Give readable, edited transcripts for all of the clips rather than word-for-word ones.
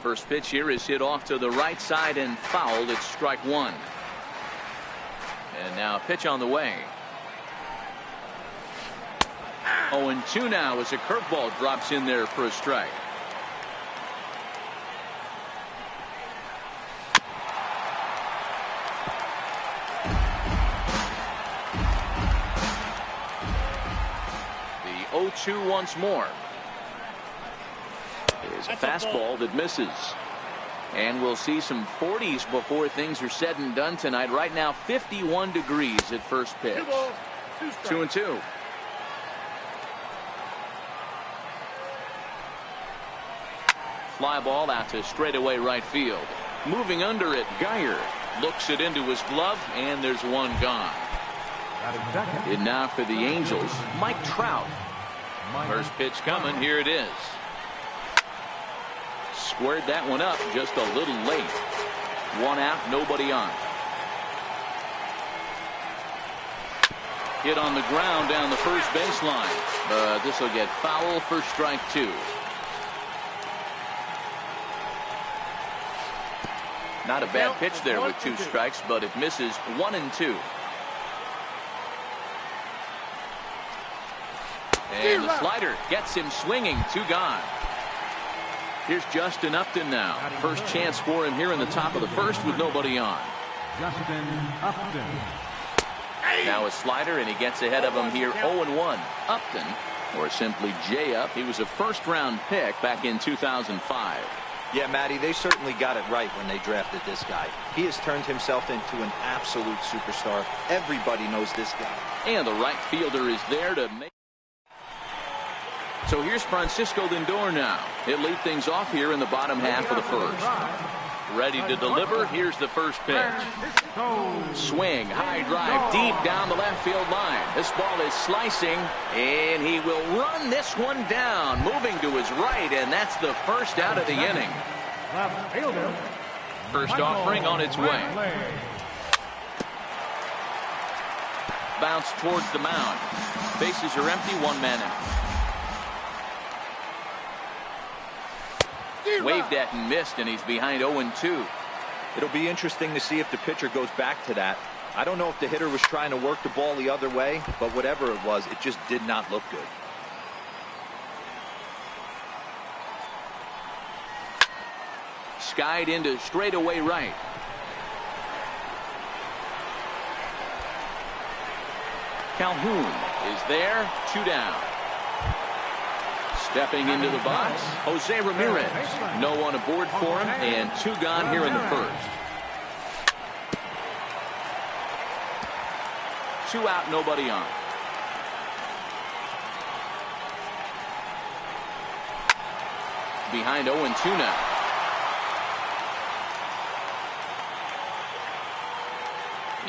First pitch here is hit off to the right side and fouled. It's strike one. And now a pitch on the way. 0-2 now as a curveball drops in there for a strike. The 0-2 once more. Is a fastball that misses. And we'll see some 40s before things are said and done tonight. Right now 51 degrees at first pitch. 2-2. Fly ball out to straightaway right field. Moving under it, Geyer looks it into his glove, and there's one gone. And now for the Angels, Mike Trout. First pitch coming. Here it is. Squared that one up just a little late. One out, nobody on. Hit on the ground down the first baseline. But this will get foul for strike two. Not a bad pitch there with two strikes, but it misses. 1-2. And the slider gets him swinging. Two gone. Here's Justin Upton now. First chance for him here in the top of the first with nobody on. Justin Upton. Now a slider, and he gets ahead of him here. 0-1. Upton, or simply J-Up. He was a first-round pick back in 2005. Yeah, Matty, they certainly got it right when they drafted this guy. He has turned himself into an absolute superstar. Everybody knows this guy. And the right fielder is there to make. So here's Francisco Lindor now. He'll lead things off here in the bottom half of the first. Ready to deliver. Here's the first pitch. Swing, high drive, deep down the left field line. This ball is slicing, and he will run this one down, moving to his right, and that's the first out of the inning. First offering on its way. Bounce towards the mound. Bases are empty, one man out. Waved at and missed, and he's behind 0-2. It'll be interesting to see if the pitcher goes back to that. I don't know if the hitter was trying to work the ball the other way, but whatever it was, it just did not look good. Skied into straightaway right. Calhoun is there. Two down. Stepping into the box, Jose Ramirez. No one aboard for him, and two gone here in the first. Two out, nobody on. Behind 0-2 now.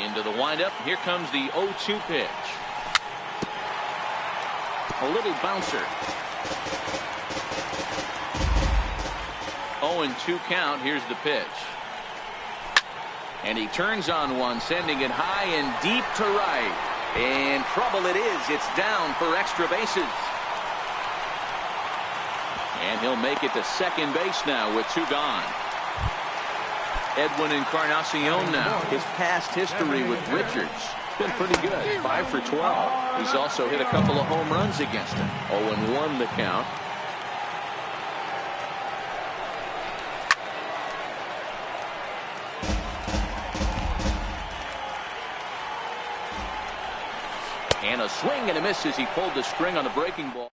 Into the windup. Here comes the 0-2 pitch. A little bouncer. 0-2 count. Here's the pitch. And he turns on one, sending it high and deep to right. And trouble it is. It's down for extra bases. And he'll make it to second base now with two gone. Edwin Encarnacion now. His past history with Richards been pretty good. 5 for 12. He's also hit a couple of home runs against him. 0-1 the count. And a swing and a miss as he pulled the string on the breaking ball.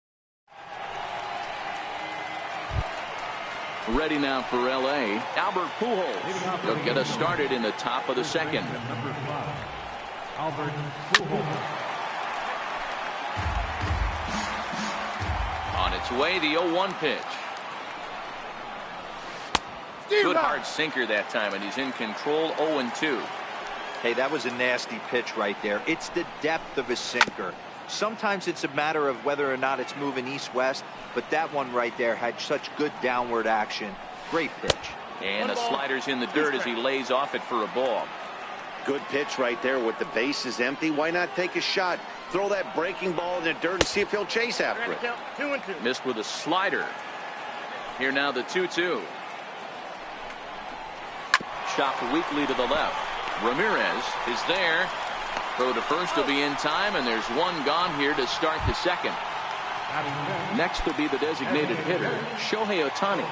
Ready now for L.A. Albert Pujols. He'll get us started in the top of the second. Albert Pujols. On its way, the 0-1 pitch. Good hard sinker that time, and he's in control. 0-2. Hey, that was a nasty pitch right there. It's the depth of his sinker. Sometimes it's a matter of whether or not it's moving east-west, but that one right there had such good downward action. Great pitch. And the slider's in the dirt as he lays off it for a ball. Good pitch right there with the bases empty. Why not take a shot? Throw that breaking ball in the dirt and see if he'll chase after it. Missed with a slider. Here now the 2-2. chopped weakly to the left. Ramirez is there. Throw to first will be in time, and there's one gone here to start the second. Next will be the designated hitter, Shohei Ohtani.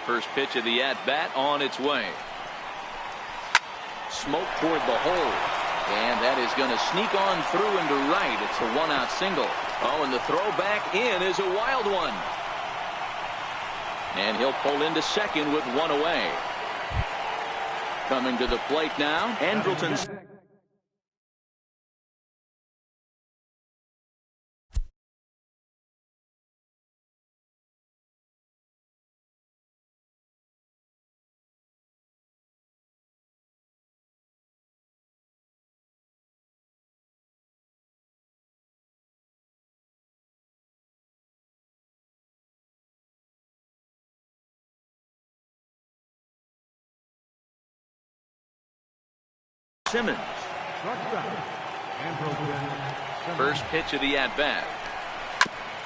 First pitch of the at-bat on its way. Smoke toward the hole. And that is going to sneak on through into right. It's a one-out single. Oh, and the throw back in is a wild one. And he'll pull into second with one away. Coming to the plate now, Andrelton's. Simmons. First pitch of the at-bat.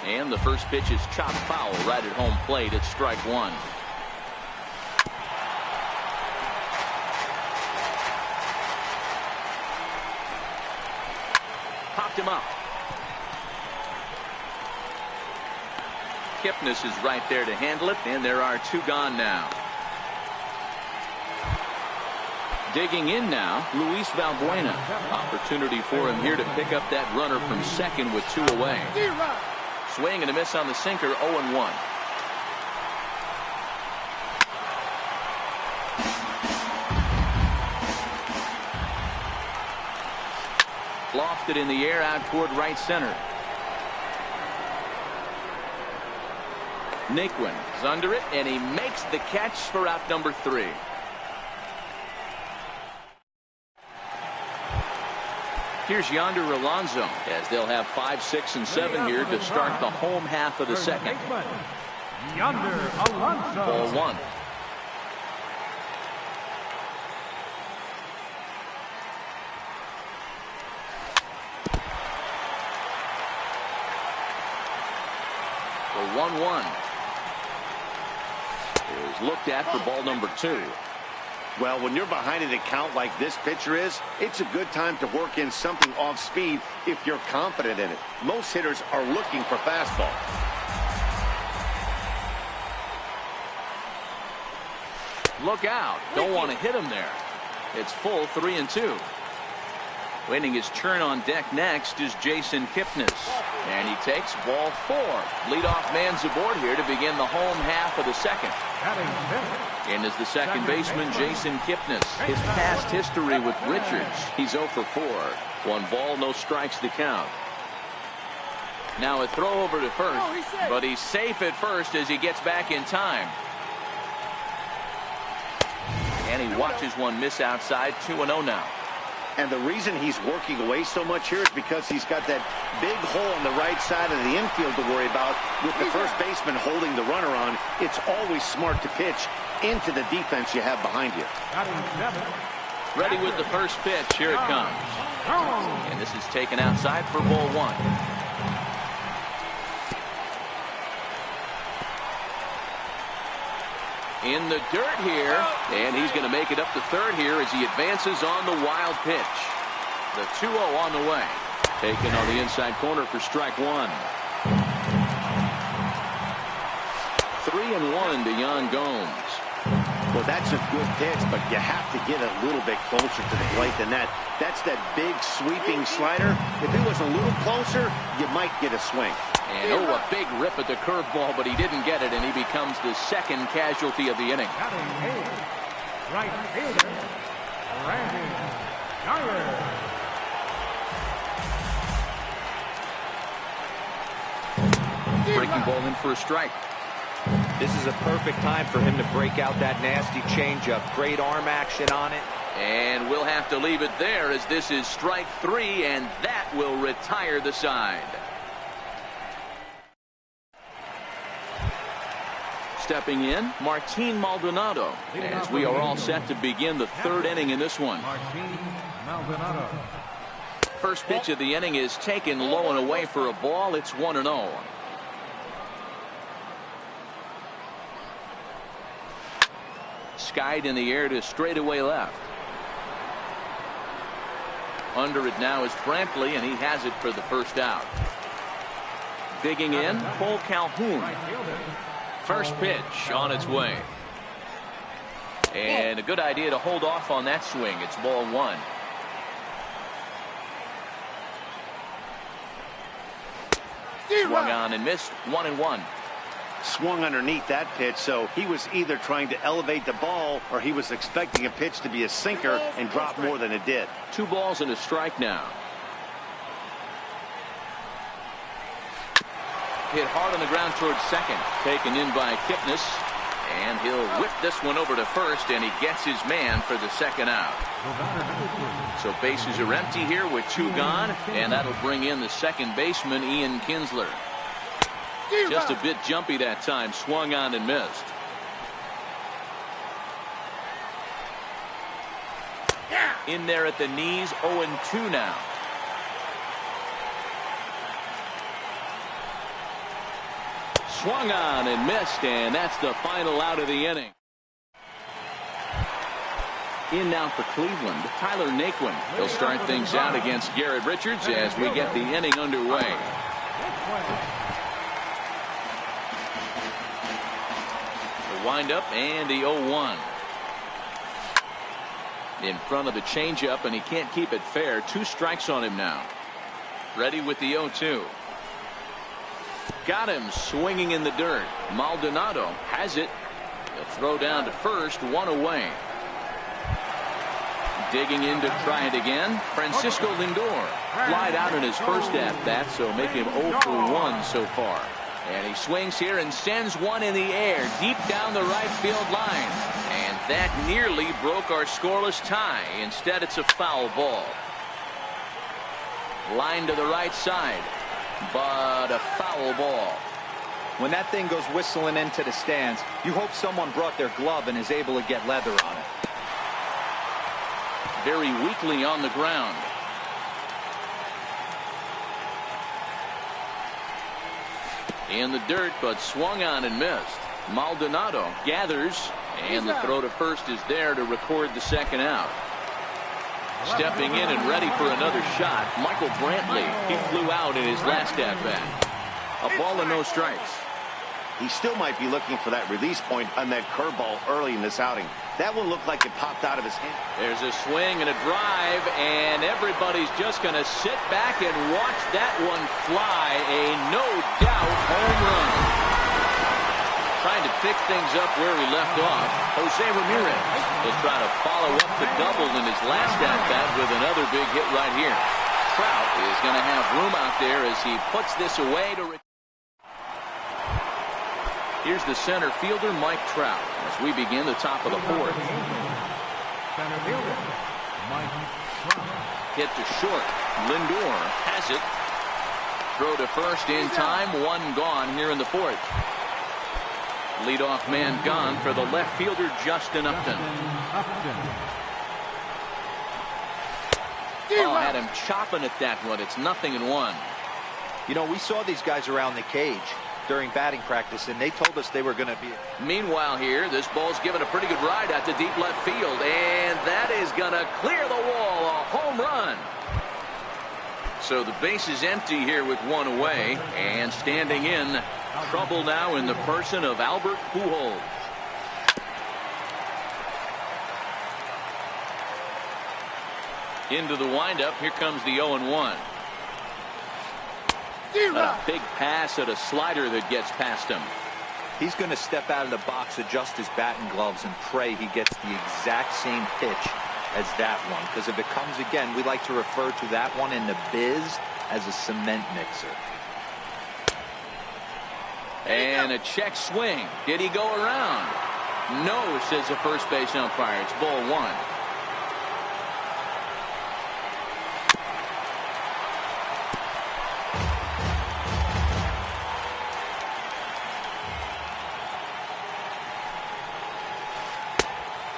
And the first pitch is chopped foul right at home plate. It's strike one. Popped him up. Kipnis is right there to handle it, and there are two gone now. Digging in now, Luis Valbuena. Opportunity for him here to pick up that runner from second with two away. Swing and a miss on the sinker, 0-1. Lofted in the air out toward right center. Naquin is under it, and he makes the catch for out number 3. Here's Yonder Alonso, as they'll have 5, 6, and 7 here to start the home half of the second. Yonder Alonso. Ball 1. The 1-1 is looked at for ball number 2. Well, when you're behind an account like this pitcher is, it's a good time to work in something off speed if you're confident in it. Most hitters are looking for fastball. Look out. Don't want to hit him there. It's full 3-2. Waiting his turn on deck next is Jason Kipnis. And he takes ball 4. Leadoff man's aboard here to begin the home half of the second. In is the second baseman, Jason Kipnis. His past history with Richards, he's 0 for 4. 1 ball, no strikes to count. Now a throw over to first, but he's safe at first as he gets back in time. And he watches one miss outside, 2-0 now. And the reason he's working away so much here is because he's got that big hole on the right side of the infield to worry about. With the first baseman holding the runner on, it's always smart to pitch into the defense you have behind you. Ready with the first pitch. Here it comes. And this is taken outside for ball 1. In the dirt here, and he's going to make it up to third here as he advances on the wild pitch. The 2-0 on the way. Taken on the inside corner for strike 1. 3-1 to Yan Gomes. Well, that's a good pitch, but you have to get a little bit closer to the plate than that. That's that big sweeping slider. If it was a little closer, you might get a swing. And a big rip at the curveball, but he didn't get it, and he becomes the second casualty of the inning. Right fielder, Randy Dyer. Breaking ball in for a strike. This is a perfect time for him to break out that nasty changeup. Great arm action on it. And we'll have to leave it there as this is strike 3, and that will retire the side. Stepping in, Martin Maldonado, as we are all set to begin the 3rd inning in this one. Martin Maldonado. First pitch of the inning is taken low and away for a ball. It's 1-0. Skied in the air to straightaway left. Under it now is Brantley, and he has it for the first out. Digging in, Cole Calhoun. First pitch on its way. And a good idea to hold off on that swing. It's ball 1. Swung on and missed. 1-1. Swung underneath that pitch, so he was either trying to elevate the ball or he was expecting a pitch to be a sinker and drop more than it did. 2 balls and a strike now. Hit hard on the ground towards second. Taken in by Kipnis. And he'll whip this one over to first, and he gets his man for the second out. So bases are empty here with 2 gone, and that'll bring in the second baseman, Ian Kinsler. Just a bit jumpy that time. Swung on and missed. In there at the knees, 0-2 now. Swung on and missed, and that's the final out of the inning. In now for Cleveland, Tyler Naquin. He'll start things out against Garrett Richards as we get the inning underway. The windup and the 0-1. In front of the changeup, and he can't keep it fair. 2 strikes on him now. Ready with the 0-2. Got him swinging in the dirt. Maldonado has it. He'll throw down to first, 1 away. Digging in to try it again. Francisco Lindor flied out in his first at-bat, so make him 0 for 1 so far. And he swings here and sends one in the air deep down the right field line. And that nearly broke our scoreless tie. Instead, it's a foul ball. Line to the right side, but a foul ball. When that thing goes whistling into the stands, you hope someone brought their glove and is able to get leather on it. Very weakly on the ground. In the dirt, but swung on and missed. Maldonado gathers, and the throw to first is there to record the second out. Stepping in and ready for another shot, Michael Brantley. He flew out in his last at-bat. A ball and no strikes. He still might be looking for that release point on that curveball early in this outing. That one looked like it popped out of his hand. There's a swing and a drive, and everybody's just going to sit back and watch that one fly. A no-doubt home run. Trying to pick things up where we left off, Jose Ramirez will try to follow up the double in his last at-bat with another big hit right here. Trout is going to have room out there as he puts this away to... Here's the center fielder, Mike Trout, as we begin the top of the 4th. Center fielder, Mike Trout. Hit to short. Lindor has it. Throw to first in time. 1 gone here in the 4th. Leadoff man gone for the left fielder, Justin Upton. Oh, had him chopping at that one. It's 0-1. You know, we saw these guys around the cage during batting practice, and they told us they were going to be... Meanwhile here, this ball's given a pretty good ride out to deep left field, and that is going to clear the wall. A home run. So the base is empty here with 1 away, and standing in, trouble now in the person of Albert Pujols. Into the windup, here comes the 0-1. A big pass at a slider that gets past him. He's going to step out of the box, adjust his batting gloves, and pray he gets the exact same pitch as that one. Because if it comes again, we like to refer to that one in the biz as a cement mixer. And a check swing. Did he go around? No, says the first base umpire. It's ball one.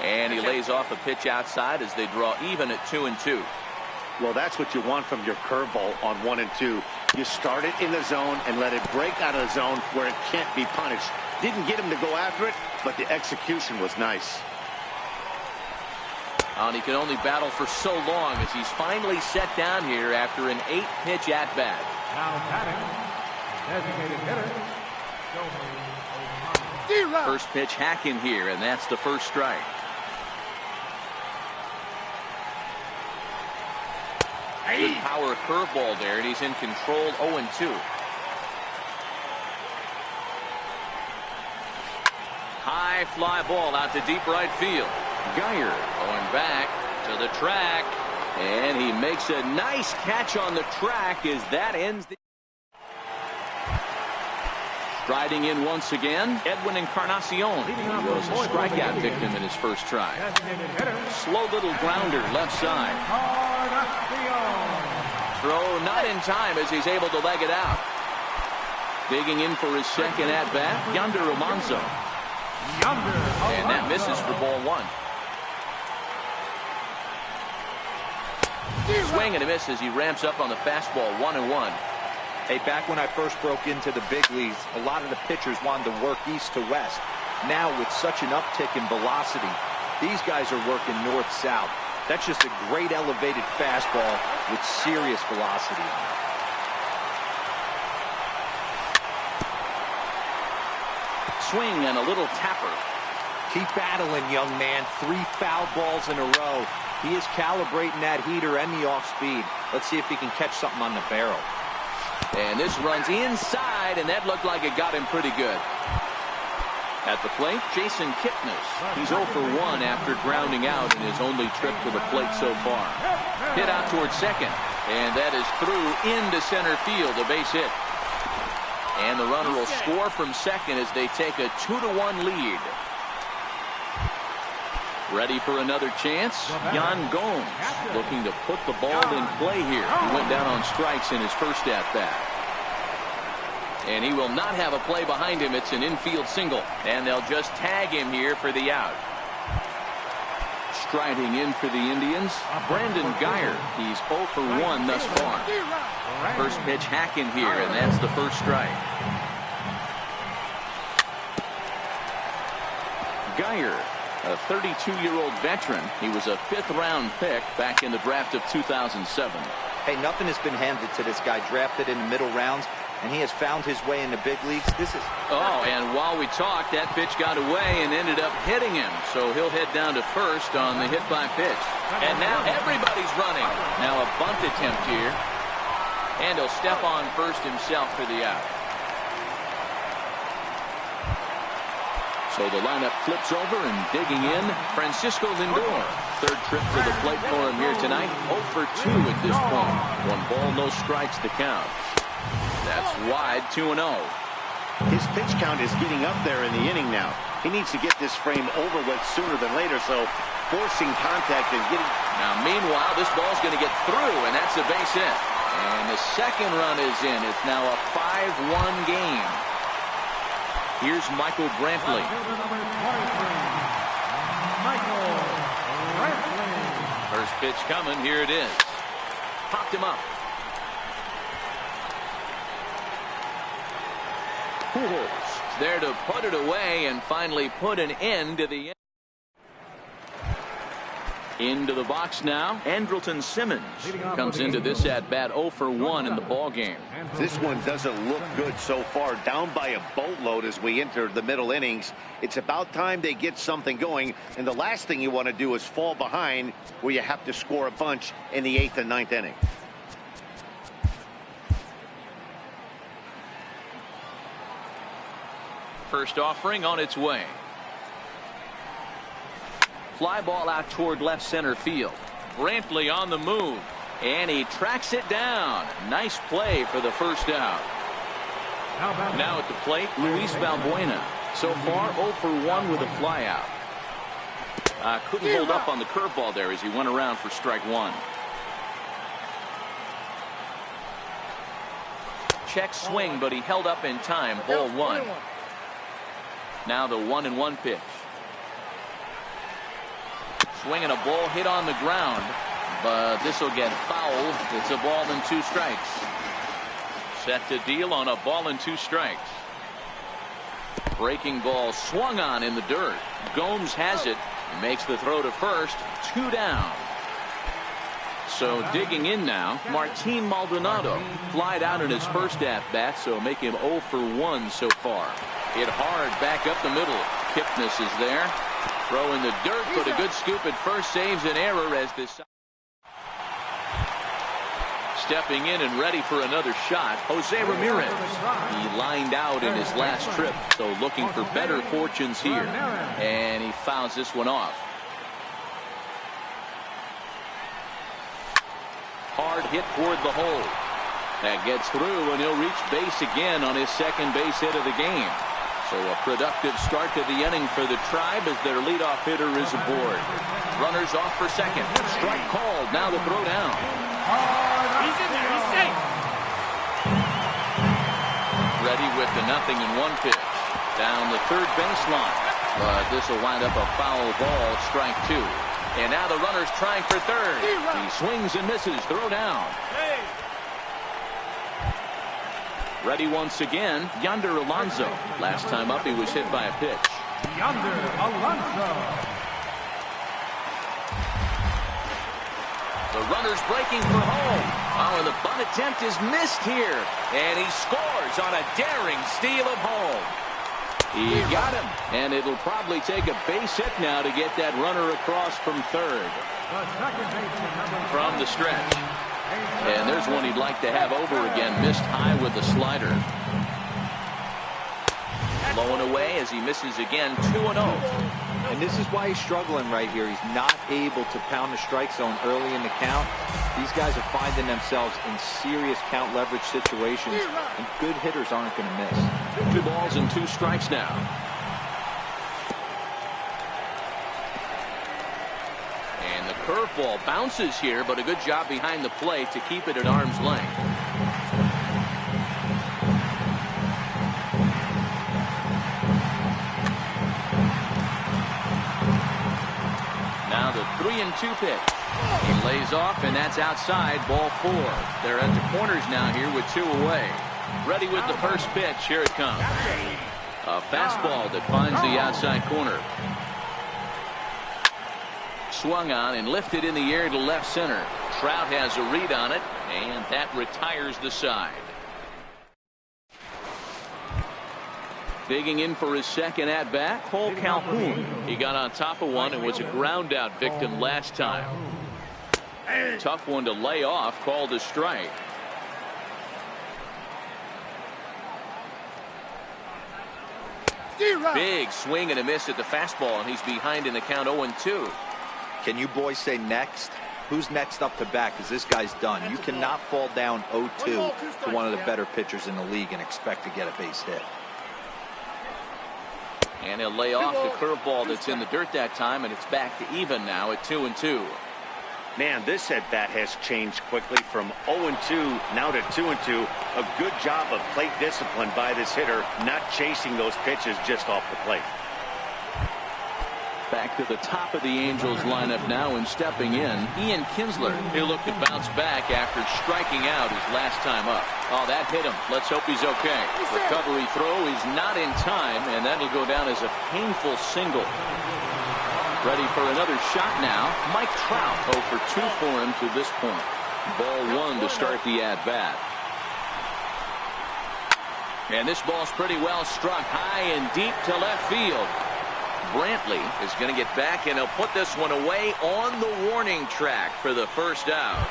And he lays off a pitch outside as they draw even at 2-2. Well, that's what you want from your curveball on 1-2. You start it in the zone and let it break out of the zone where it can't be punished. Didn't get him to go after it, but the execution was nice. And he can only battle for so long as he's finally set down here after an 8-pitch at-bat. Now batting, designated hitter, First pitch hack in here, and that's the first strike. Good power curveball there, and he's in control 0-2. High fly ball out to deep right field. Geyer going back to the track, and he makes a nice catch on the track as that ends the... Striding in once again, Edwin Encarnacion. He was a strikeout victim in his first try. Slow little grounder left side. Throw not in time as he's able to leg it out. Digging in for his second at-bat, Yonder Almanzo. And that misses for ball one. Swing and a miss as he ramps up on the fastball, 1-1. Hey, back when I first broke into the big leagues, a lot of the pitchers wanted to work east to west. Now, with such an uptick in velocity, these guys are working north-south. That's just a great elevated fastball with serious velocity. Swing and a little tapper. Keep battling, young man. 3 foul balls in a row. He is calibrating that heater and the off-speed. Let's see if he can catch something on the barrel. And this runs inside, and that looked like it got him pretty good. At the plate, Jason Kipnis. He's 0 for 1 after grounding out in his only trip to the plate so far. Hit out towards second, and that is through into center field, a base hit. And the runner will score from second as they take a 2-1 lead. Ready for another chance? Yan Gomes looking to put the ball in play here. He went down on strikes in his first at-bat. And he will not have a play behind him. It's an infield single. And they'll just tag him here for the out. Striding in for the Indians, Brandon Geyer. He's 0 for 1 thus far. First pitch hack in here, and that's the first strike. Geyer, a 32-year-old veteran. He was a 5th-round pick back in the draft of 2007. Hey, nothing has been handed to this guy. Drafted in the middle rounds, and he has found his way in the big leagues. Oh, and while we talked, that pitch got away and ended up hitting him. So he'll head down to first on the hit by pitch. And now everybody's running. Now a bunt attempt here. And he'll step on first himself for the out. So the lineup flips over and digging in, Francisco Lindor. Third trip to the plate for him here tonight. 0 for 2 at this point. 1 ball, no strikes to count. That's wide, 2-0. His pitch count is getting up there in the inning now. He needs to get this frame over with sooner than later, so forcing contact and getting... Now, meanwhile, this ball's going to get through, and that's a base hit. And the second run is in. It's now a 5-1 game. Here's Michael Brantley. First pitch coming. Here it is. Popped him up. Pujols there to put it away and finally put an end to the... Into the box now, Andrelton Simmons comes into this at-bat 0 for 1 in the ball game. This one doesn't look good so far. Down by a boatload as we enter the middle innings. It's about time they get something going, and the last thing you want to do is fall behind where you have to score a bunch in the 8th and 9th inning. First offering on its way. Fly ball out toward left center field. Brantley on the move, and he tracks it down. Nice play for the first out. Now at the plate, Luis Valbuena. So far, 0 for 1 with a flyout. Couldn't hold up on the curveball there as he went around for strike one. Check swing, but he held up in time. Ball one. Now the 1-1 pitch. Swinging a ball hit on the ground, but this will get fouled. It's a ball and 2 strikes. Set to deal on a ball and 2 strikes. Breaking ball swung on in the dirt. Gomes has it. Makes the throw to first. 2 down. So digging in now, Martin Maldonado flied out in his first at-bat, so make him 0 for 1 so far. Hit hard back up the middle. Kipnis is there. Throw in the dirt, but a good scoop at first saves an error as this. Stepping in and ready for another shot, Jose Ramirez. He lined out in his last trip, so looking for better fortunes here. And he fouls this one off. Hard hit toward the hole. That gets through, and he'll reach base again on his second base hit of the game. So a productive start to the inning for the Tribe as their leadoff hitter is aboard. Runners off for second. Strike called. Now the throw down. He's in there. He's safe. Ready with the 0-1 pitch. Down the third baseline. But this will wind up a foul ball. Strike 2. And now the runner's trying for third. He swings and misses. Throw down. Ready once again, Yonder Alonso. Last time up, he was hit by a pitch. Yonder Alonso. The runner's breaking for home. Oh, and the bunt attempt is missed here. And he scores on a daring steal of home. He got him, and it'll probably take a base hit now to get that runner across from third. From the stretch. And there's one he'd like to have over again. Missed high with the slider. Blowing away as he misses again. 2-0. And this is why he's struggling right here. He's not able to pound the strike zone early in the count. These guys are finding themselves in serious count leverage situations, and good hitters aren't going to miss. 2 balls and 2 strikes now. And the curveball bounces here, but a good job behind the plate to keep it at arm's length. Now the 3-2 pitch. He lays off, and that's outside. Ball 4. They're at the corners now here with 2 away. Ready with the first pitch. Here it comes. A fastball that finds the outside corner. Swung on and lifted in the air to left center. Trout has a read on it, and that retires the side. Digging in for his second at-bat, Cole Calhoun. He got on top of one and was a ground-out victim last time. Tough one to lay off, called a strike. Big swing and a miss at the fastball, and he's behind in the count 0-2. Can you boys say next? Who's next up to bat? Because this guy's done. You cannot fall down 0-2 to one of the better pitchers in the league and expect to get a base hit. And he'll lay off the curveball that's in the dirt that time, and it's back to even now at 2-2. Man, this at-bat has changed quickly from 0-2 now to 2-2. A good job of plate discipline by this hitter, not chasing those pitches just off the plate. Back to the top of the Angels lineup now, and stepping in, Ian Kinsler. He'll look to bounce back after striking out his last time up. Oh, that hit him. Let's hope he's okay. Recovery throw is not in time, and that'll go down as a painful single. Ready for another shot now. Mike Trout 0 for 2 for him to this point. Ball 1 to start the at-bat. And this ball's pretty well struck high and deep to left field. Brantley is going to get back, and he'll put this one away on the warning track for the first out.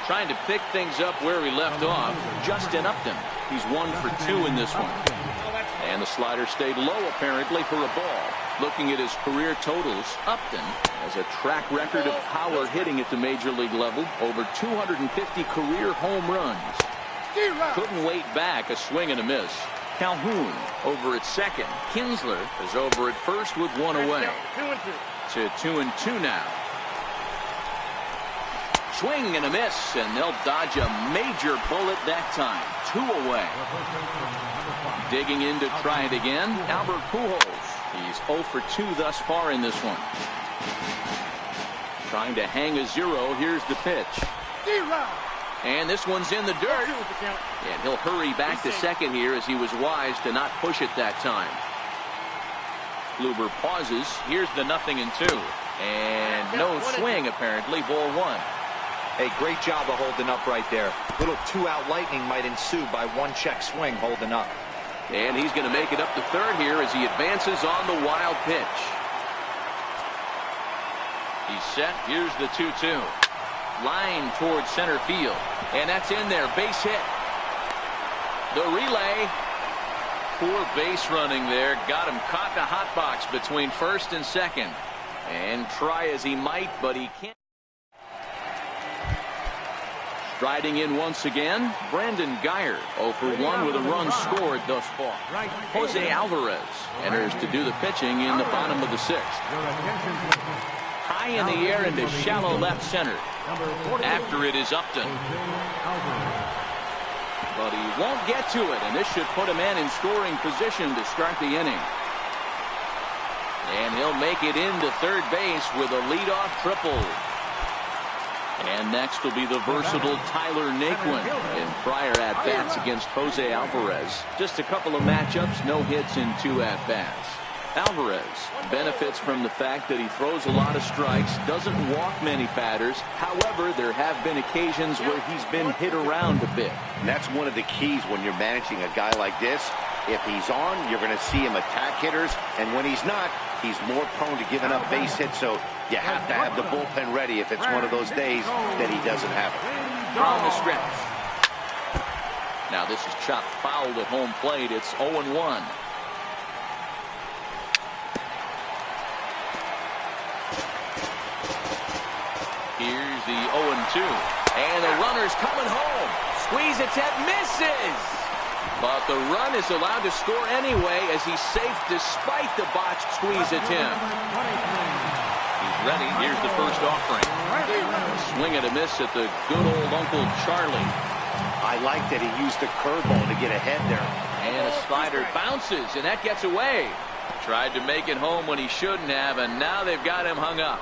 Trying to pick things up where he left off, Justin Upton. He's 1 for 2 in this one. And the slider stayed low apparently for a ball. Looking at his career totals, Upton has a track record of power hitting at the major league level. Over 250 career home runs. Couldn't wait back. A swing and a miss. Calhoun over at second. Kinsler is over at first with one away. 2-2. To 2-2 now. Swing and a miss, and they'll dodge a major bullet that time. 2 away. Digging in to try it again, Albert Pujols. He's 0 for 2 thus far in this one. Trying to hang a 0. Here's the pitch. And this one's in the dirt. And he'll hurry back to second here as he was wise to not push it that time. Kluber pauses. Here's the 0-2. And no swing, apparently. Ball 1. Hey, great job of holding up right there. Little 2-out lightning might ensue by 1-check swing holding up. And he's going to make it up to third here as he advances on the wild pitch. He's set. Here's the 2-2. Line towards center field. And that's in there. Base hit. The relay. Poor base running there. Got him caught in a hot box between first and second. And try as he might, but he can't. Striding in once again, Brandon Guyer, 0 for 1 with a run scored thus far. Jose Alvarez enters to do the pitching in the bottom of the 6th. High in the air into shallow left center. After it is Upton. But he won't get to it, and this should put a man in scoring position to start the inning. And he'll make it into third base with a leadoff triple. And next will be the versatile Tyler Naquin in prior at-bats against Jose Alvarez. Just a couple of matchups, no hits in 2 at-bats. Alvarez benefits from the fact that he throws a lot of strikes, doesn't walk many batters. However, there have been occasions where he's been hit around a bit. And that's one of the keys when you're managing a guy like this. If he's on, you're going to see him attack hitters, and when he's not, he's more prone to giving up base hits, so you have to have the bullpen ready if it's one of those days that he doesn't have it. On the stretch. Now this is chopped fouled at home plate. It's 0-1. Here's the 0-2. And the runner's coming home. Squeeze attempt misses. But the run is allowed to score anyway as he's safe despite the botched squeeze attempt. He's ready. Here's the first offering. Swing and a miss at the good old Uncle Charlie. I like that he used the curveball to get ahead there. And a slider bounces, and that gets away. Tried to make it home when he shouldn't have, and now they've got him hung up.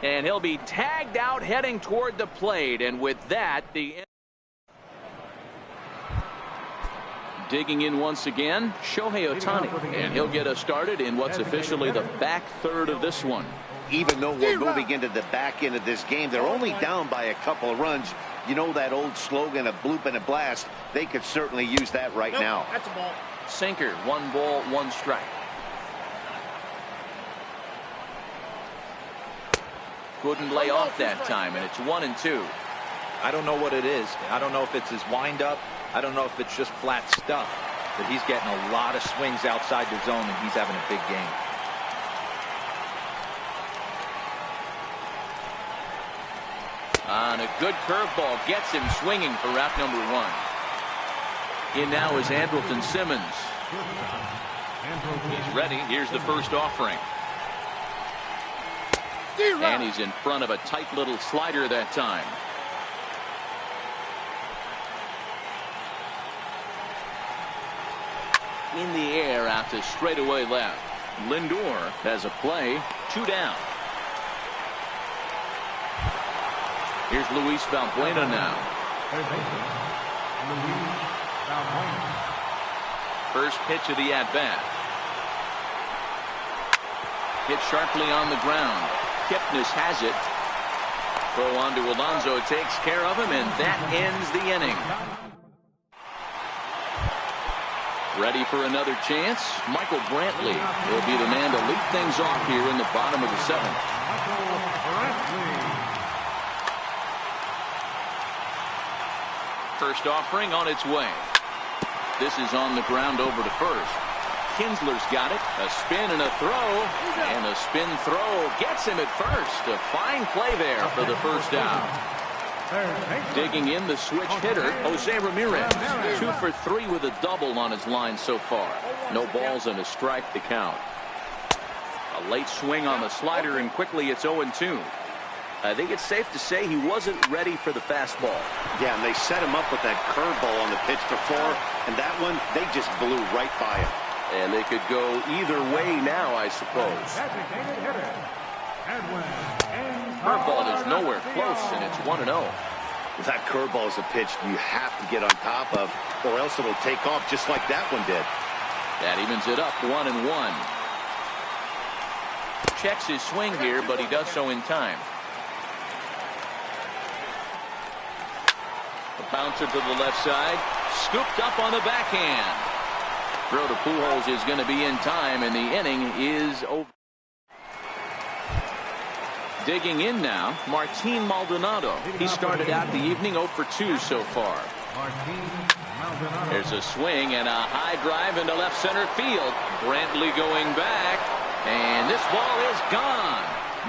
And he'll be tagged out heading toward the plate. And with that, digging in once again, Shohei Ohtani. And he'll get us started in what's officially the back third of this one. Even though we're moving into the back end of this game, they're only down by a couple of runs. You know that old slogan, a bloop and a blast. They could certainly use that right now. That's a ball. Sinker, 1 ball, 1 strike. Couldn't lay off that time, and it's 1-2. I don't know what it is. I don't know if it's his windup. I don't know if it's just flat stuff. But he's getting a lot of swings outside the zone, and he's having a big game. On a good curveball, gets him swinging for route number 1. In now is Andrelton Simmons. He's ready. Here's the first offering. And he's in front of a tight little slider that time. In the air out to straightaway left. Lindor has a play. 2 down. Here's Luis Valbuena now. First pitch of the at-bat. Hit sharply on the ground. Kipnis has it. Throw on to Alonso takes care of him, and that ends the inning. Ready for another chance? Michael Brantley will be the man to lead things off here in the bottom of the 7th. First offering on its way. This is on the ground over to first. Kinsler's got it. A spin and a throw. And a spin throw gets him at first. A fine play there for the first down. Digging in the switch hitter, Jose Ramirez. 2 for 3 with a double on his line so far. No balls and a strike to count. A late swing on the slider, and quickly it's 0-2. I think it's safe to say he wasn't ready for the fastball. Yeah, and they set him up with that curveball on the pitch before, and that one, they just blew right by him. And they could go either way now, I suppose. Curveball is nowhere close, and it's 1-0. That curveball is a pitch you have to get on top of, or else it'll take off just like that one did. That evens it up 1-1. Checks his swing here, but he does so in time. A bouncer to the left side, scooped up on the backhand. Throw to Pujols is going to be in time, and the inning is over. Digging in now, Martin Maldonado. He started out the evening 0 for 2 so far. There's a swing and a high drive into left center field. Brantley going back, and this ball is gone.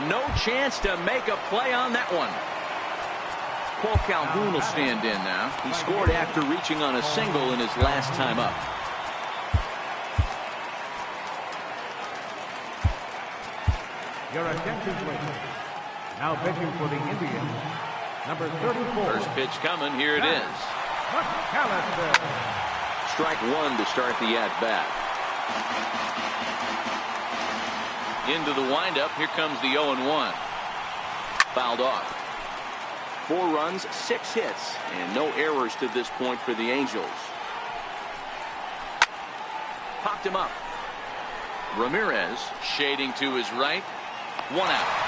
No chance to make a play on that one. Paul Calhoun will stand in now. He scored after reaching on a single in his last time up. Your attention, please. Now pitching for the Indians, number 34. First pitch coming. Here it is. Strike 1 to start the at-bat. Into the windup. Here comes the 0-1. Fouled off. 4 runs, 6 hits, and no errors to this point for the Angels. Popped him up. Ramirez shading to his right. 1 out.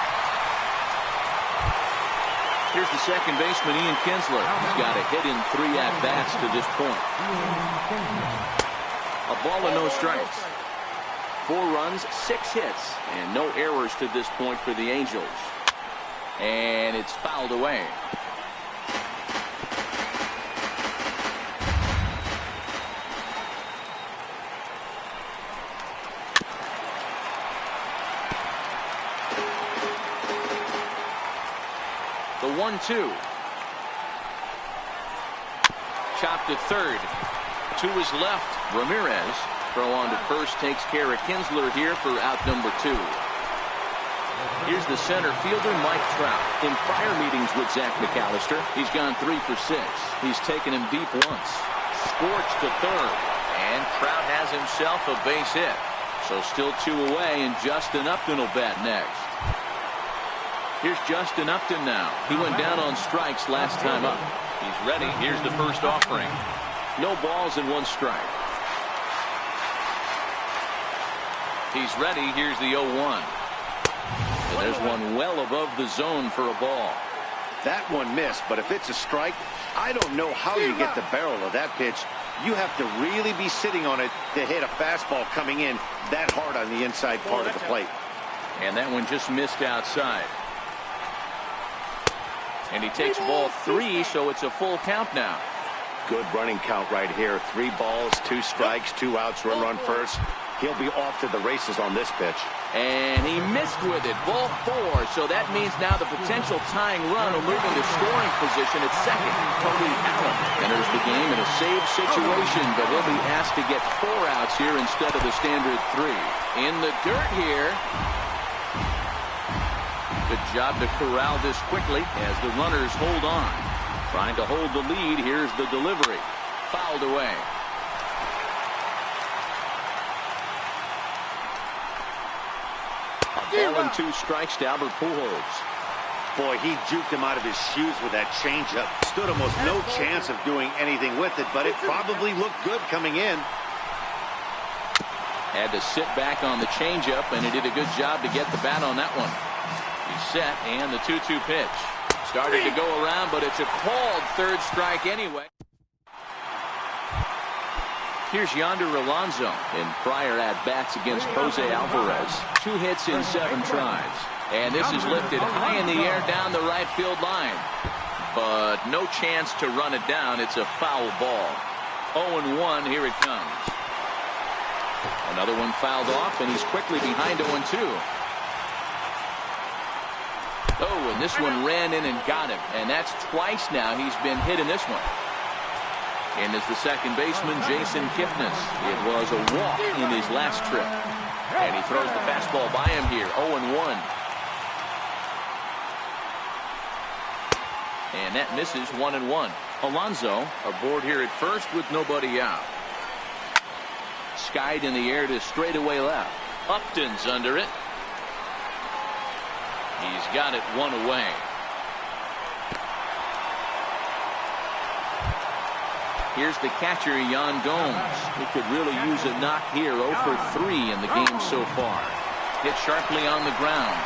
Here's the second baseman, Ian Kinsler. He's got a hit in 3 at-bats to this point. A ball and no strikes. 4 runs, 6 hits, and no errors to this point for the Angels. And it's fouled away. The 1-2. Chopped to third. To his left. Ramirez. Throw on to first takes care of Kinsler here for out number 2. Here's the center fielder, Mike Trout. In prior meetings with Zach McAllister, he's gone 3 for 6. He's taken him deep once. Scorched to third. And Trout has himself a base hit. So still 2 away, and Justin Upton will bat next. Here's Justin Upton now. He went down on strikes last time up. He's ready. Here's the first offering. No balls and 1 strike. He's ready. Here's the 0-1. And there's one well above the zone for a ball. That one missed, but if it's a strike, I don't know how you get the barrel of that pitch. You have to really be sitting on it to hit a fastball coming in that hard on the inside part of the plate. And that one just missed outside. And he takes ball 3, so it's a full count now. Good running count right here. 3 balls, 2 strikes, 2 outs, run first. He'll be off to the races on this pitch. And he missed with it. Ball 4. So that means now the potential tying run will move into scoring position at second. Cody Allen enters the game in a save situation, but he'll be asked to get 4 outs here instead of the standard 3. In the dirt here. Good job to corral this quickly as the runners hold on. Trying to hold the lead. Here's the delivery. Fouled away. A ball and 2 strikes to Albert Pujols. Boy, he juked him out of his shoes with that changeup. Stood almost no chance of doing anything with it, but it probably looked good coming in. Had to sit back on the changeup, and he did a good job to get the bat on that one. He's set, and the 2-2 pitch. Started to go around, but it's a called 3rd strike anyway. Here's Yonder Alonso in prior at-bats against Jose Alvarez. 2 hits in 7 tries. And this is lifted high in the air down the right field line. But no chance to run it down. It's a foul ball. 0-1, here it comes. Another one fouled off, and he's quickly behind 0-2. Oh, and this one ran in and got him. And that's twice now he's been hit in this one. And as the second baseman, Jason Kipnis. It was a walk in his last trip. And he throws the fastball by him here, 0-1. And that misses 1-1. Alonso aboard here at first with nobody out. Skied in the air to straightaway left. Upton's under it. He's got it one away. Here's the catcher, Yan Gomes. He could really use a knock here. 0 for 3 in the game so far. Hit sharply on the ground.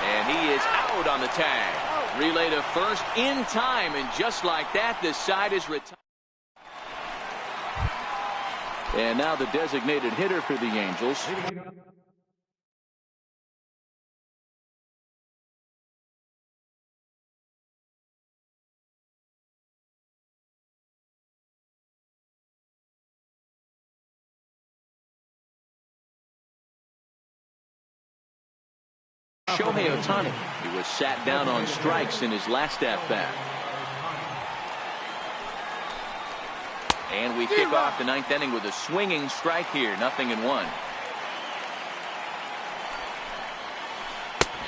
And he is out on the tag. Relay to first in time. And just like that, the side is retired. And now the designated hitter for the Angels. Shohei Ohtani. He was sat down on strikes in his last at-bat. And we kick off the ninth inning with a swinging strike here. 0-1.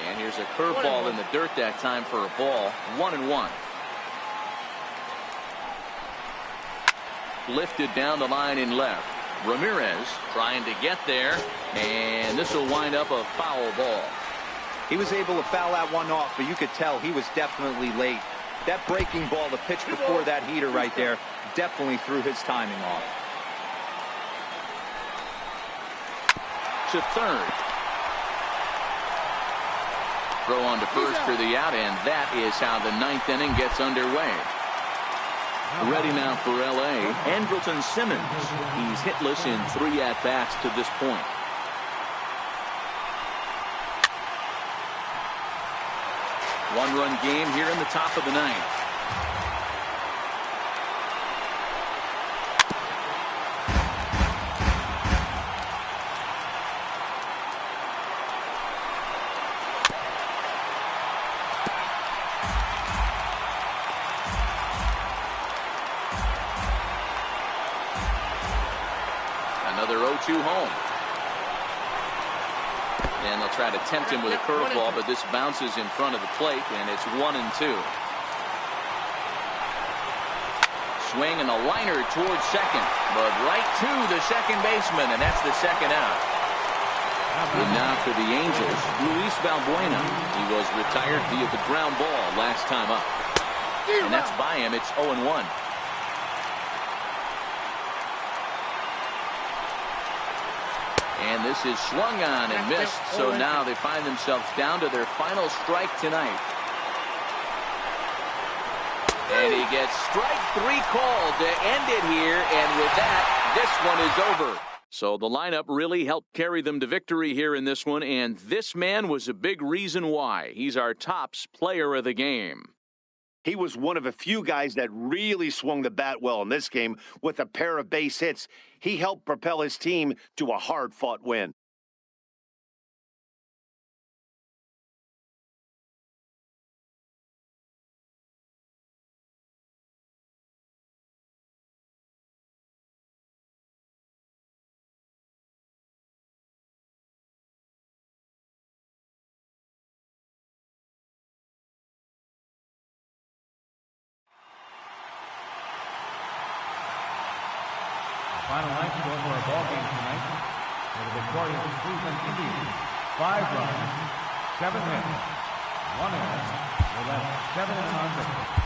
And here's a curveball in the dirt that time for a ball. 1-1. Lifted down the line in left. Ramirez trying to get there. And this will wind up a foul ball. He was able to foul that one off, but you could tell he was definitely late. That breaking ball, the pitch before that heater right there, definitely threw his timing off. To third. Throw on to first for the out, and that is how the ninth inning gets underway. Ready now for L.A., Andrelton Simmons. He's hitless in 3 at-bats to this point. One-run game here in the top of the ninth. Another 0-2 home. And they'll try to tempt him with a curveball, but this bounces in front of the plate, and it's 1-2. Swing and a liner towards second, but right to the second baseman, and that's the second out. And now for the Angels, Luis Valbuena. He was retired via the ground ball last time up. And that's by him. It's 0-1. And this is swung on and missed, so now they find themselves down to their final strike tonight. And he gets strike 3 called to end it here, and with that, this one is over. So the lineup really helped carry them to victory here in this one, and this man was a big reason why. He's our tops player of the game. He was one of a few guys that really swung the bat well in this game with a pair of base hits. He helped propel his team to a hard-fought win. Final night score for a ball game tonight for the victorious Cleveland Indians. 5 runs, 7 hits, 1 error. They left 7 on base.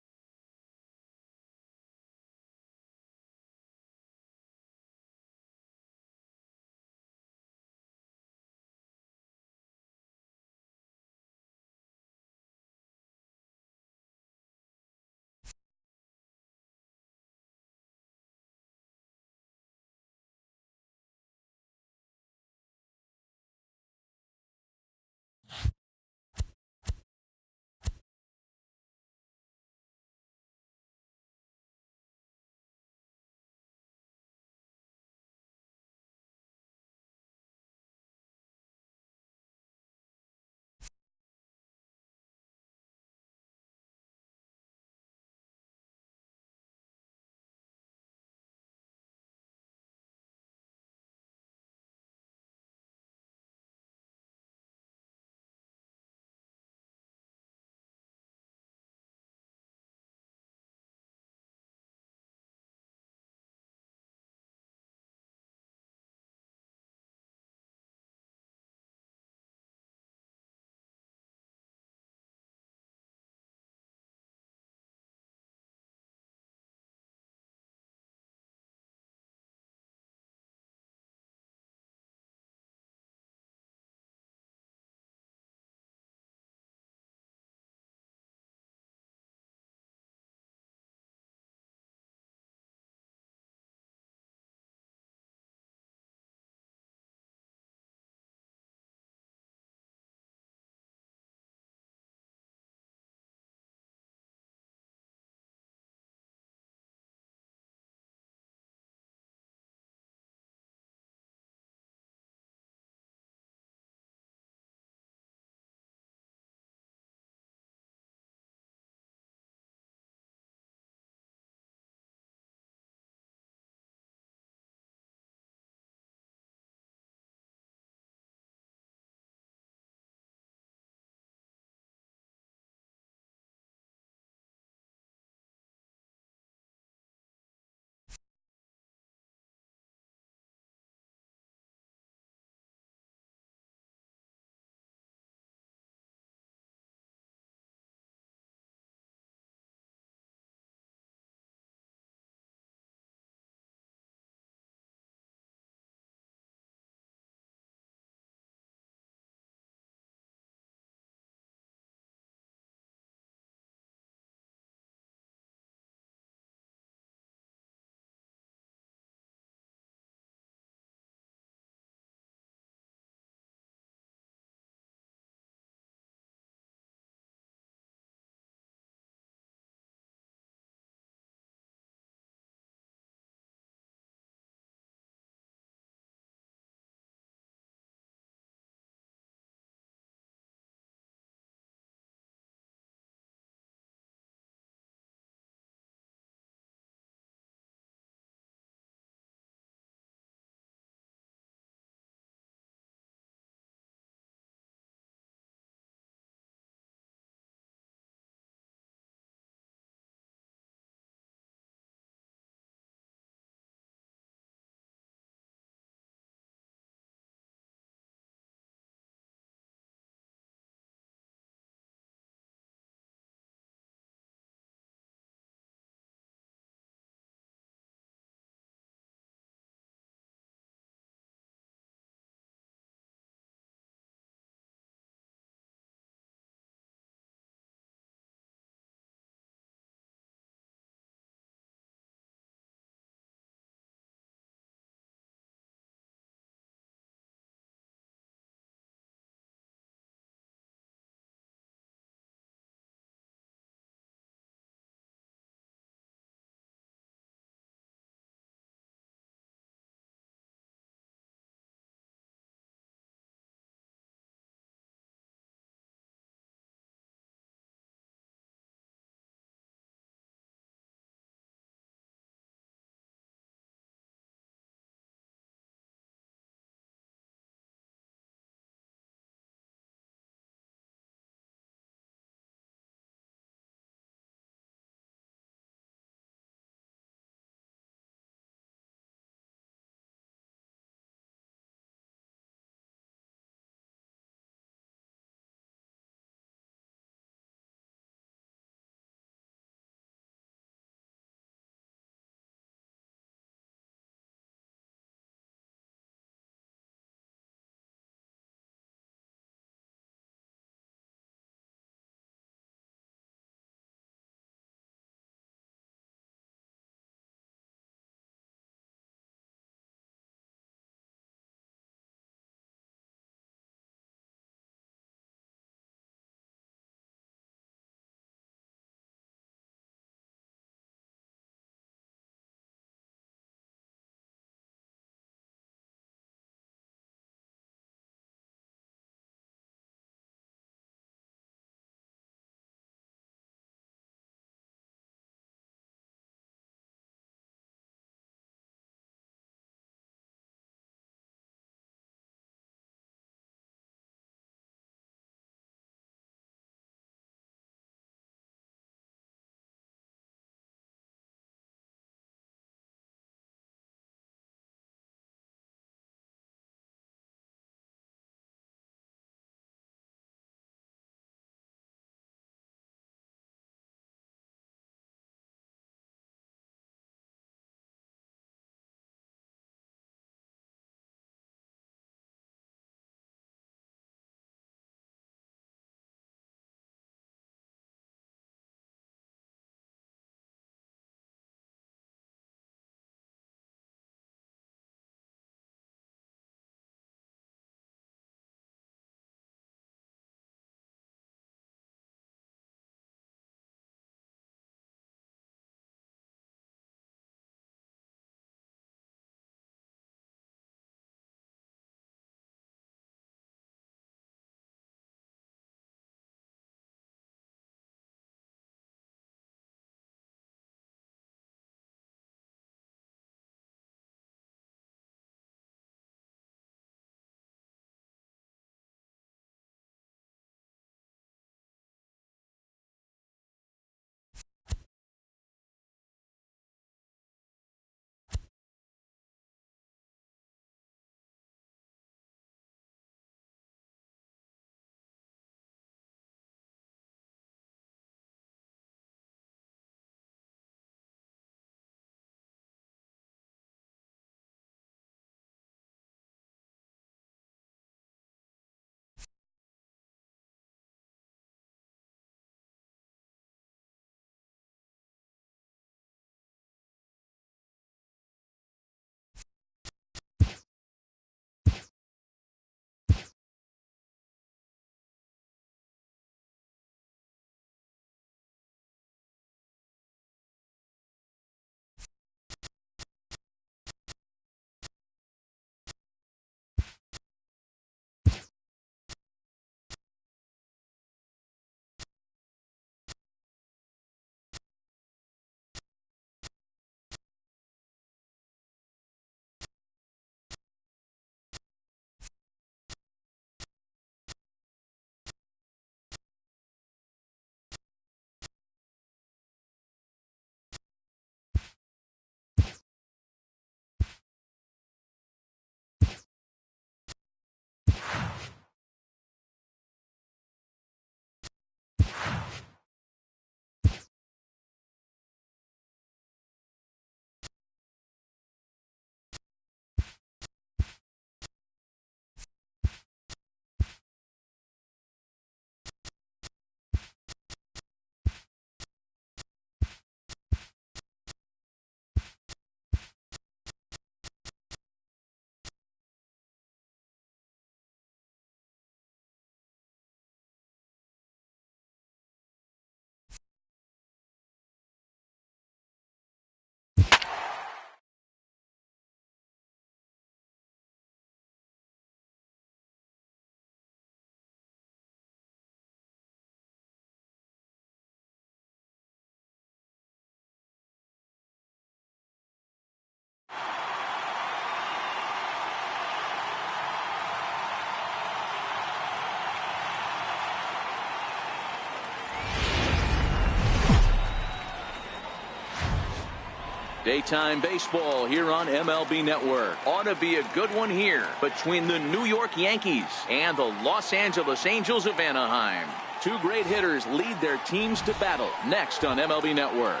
Daytime baseball here on MLB Network. Ought to be a good one here between the New York Yankees and the Los Angeles Angels of Anaheim. Two great hitters lead their teams to battle next on MLB Network.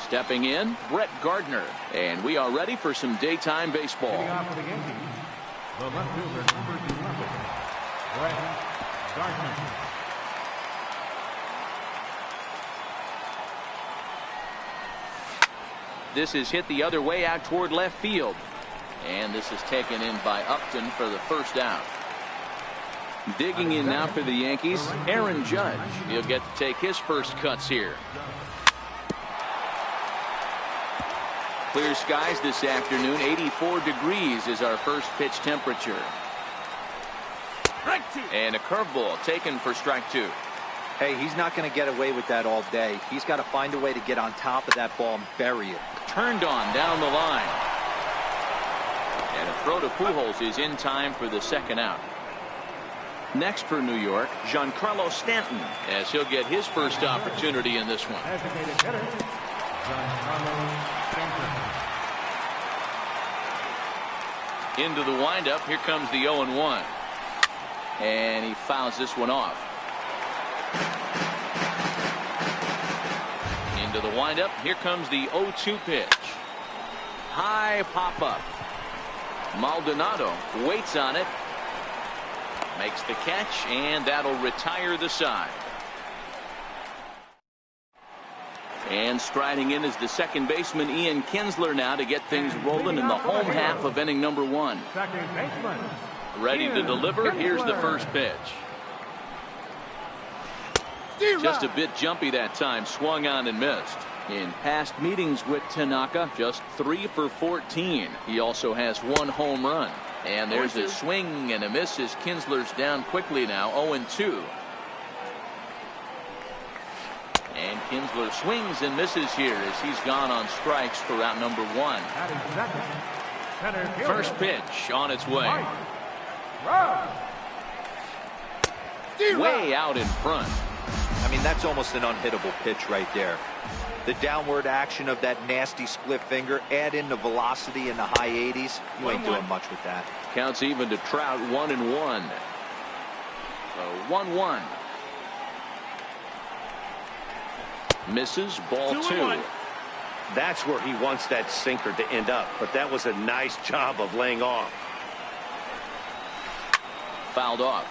Stepping in, Brett Gardner. And we are ready for some daytime baseball. Hitting off for the Yankees, the left fielder, number 11, Brett Gardner. This is hit the other way out toward left field. And this is taken in by Upton for the first out. Digging in now for the Yankees, Aaron Judge. He'll get to take his first cuts here. Clear skies this afternoon. 84 degrees is our first pitch temperature. And a curveball taken for strike two. Hey, he's not going to get away with that all day. He's got to find a way to get on top of that ball and bury it. Turned on down the line. And a throw to Pujols is in time for the second out. Next for New York, Giancarlo Stanton, as he'll get his first opportunity in this one. Designated hitter, Giancarlo Stanton. Into the windup. Here comes the 0-1. And he fouls this one off. Into the windup. Here comes the 0-2 pitch. High pop up. Maldonado waits on it. Makes the catch, and that'll retire the side. And striding in is the second baseman Ian Kinsler now to get things rolling in the home half of inning number one. Second baseman. Ready to deliver. Here's the first pitch. Just a bit jumpy that time. Swung on and missed. In past meetings with Tanaka, just 3 for 14. He also has 1 home run. And there's a swing and a miss as Kinsler's down quickly now. 0-2. And Kinsler swings and misses here as he's gone on strikes for out number 1. First pitch on its way. Way out in front. I mean, that's almost an unhittable pitch right there. The downward action of that nasty split finger, add in the velocity in the high 80s. You ain't doing much with that. Counts even to Trout. 1-1. So 1-1. Misses. Ball 2. That's where he wants that sinker to end up, but that was a nice job of laying off. Fouled off.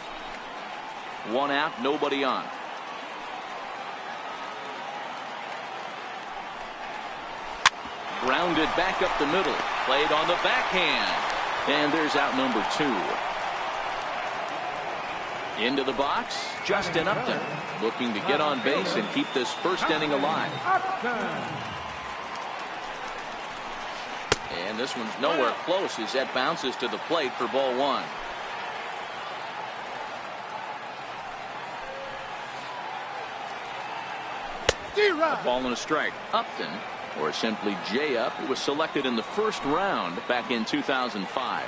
1 out, nobody on. Grounded back up the middle. Played on the backhand. And there's out number 2. Into the box, Justin Upton. Looking to get on base and keep this first inning alive. And this one's nowhere close as that bounces to the plate for ball 1. A ball and a strike. Upton, or simply J-Up, who was selected in the first round back in 2005.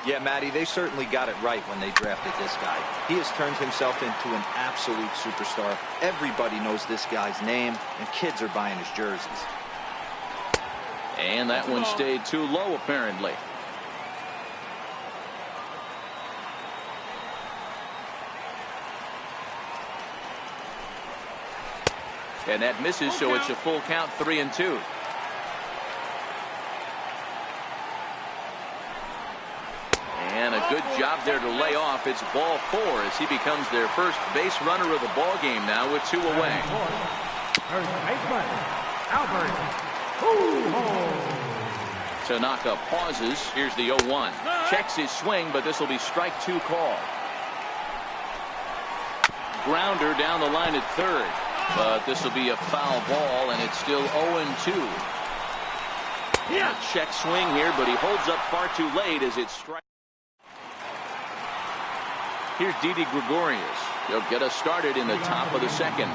Yeah, Matty, they certainly got it right when they drafted this guy. He has turned himself into an absolute superstar. Everybody knows this guy's name, and kids are buying his jerseys. And that one stayed too low, apparently. And that misses, so it's a full count, 3-2. And a good job there to lay off. It's ball 4 as he becomes their first base runner of the ball game now with 2 away. First baseman, Albert. Tanaka pauses. Here's the 0-1. Checks his swing, but this will be strike 2 call. Grounder down the line at third. But this will be a foul ball, and it's still 0-2. Check swing here, but he holds up far too late as it's strike. Here's Didi Gregorius. He'll get us started in the top of the second.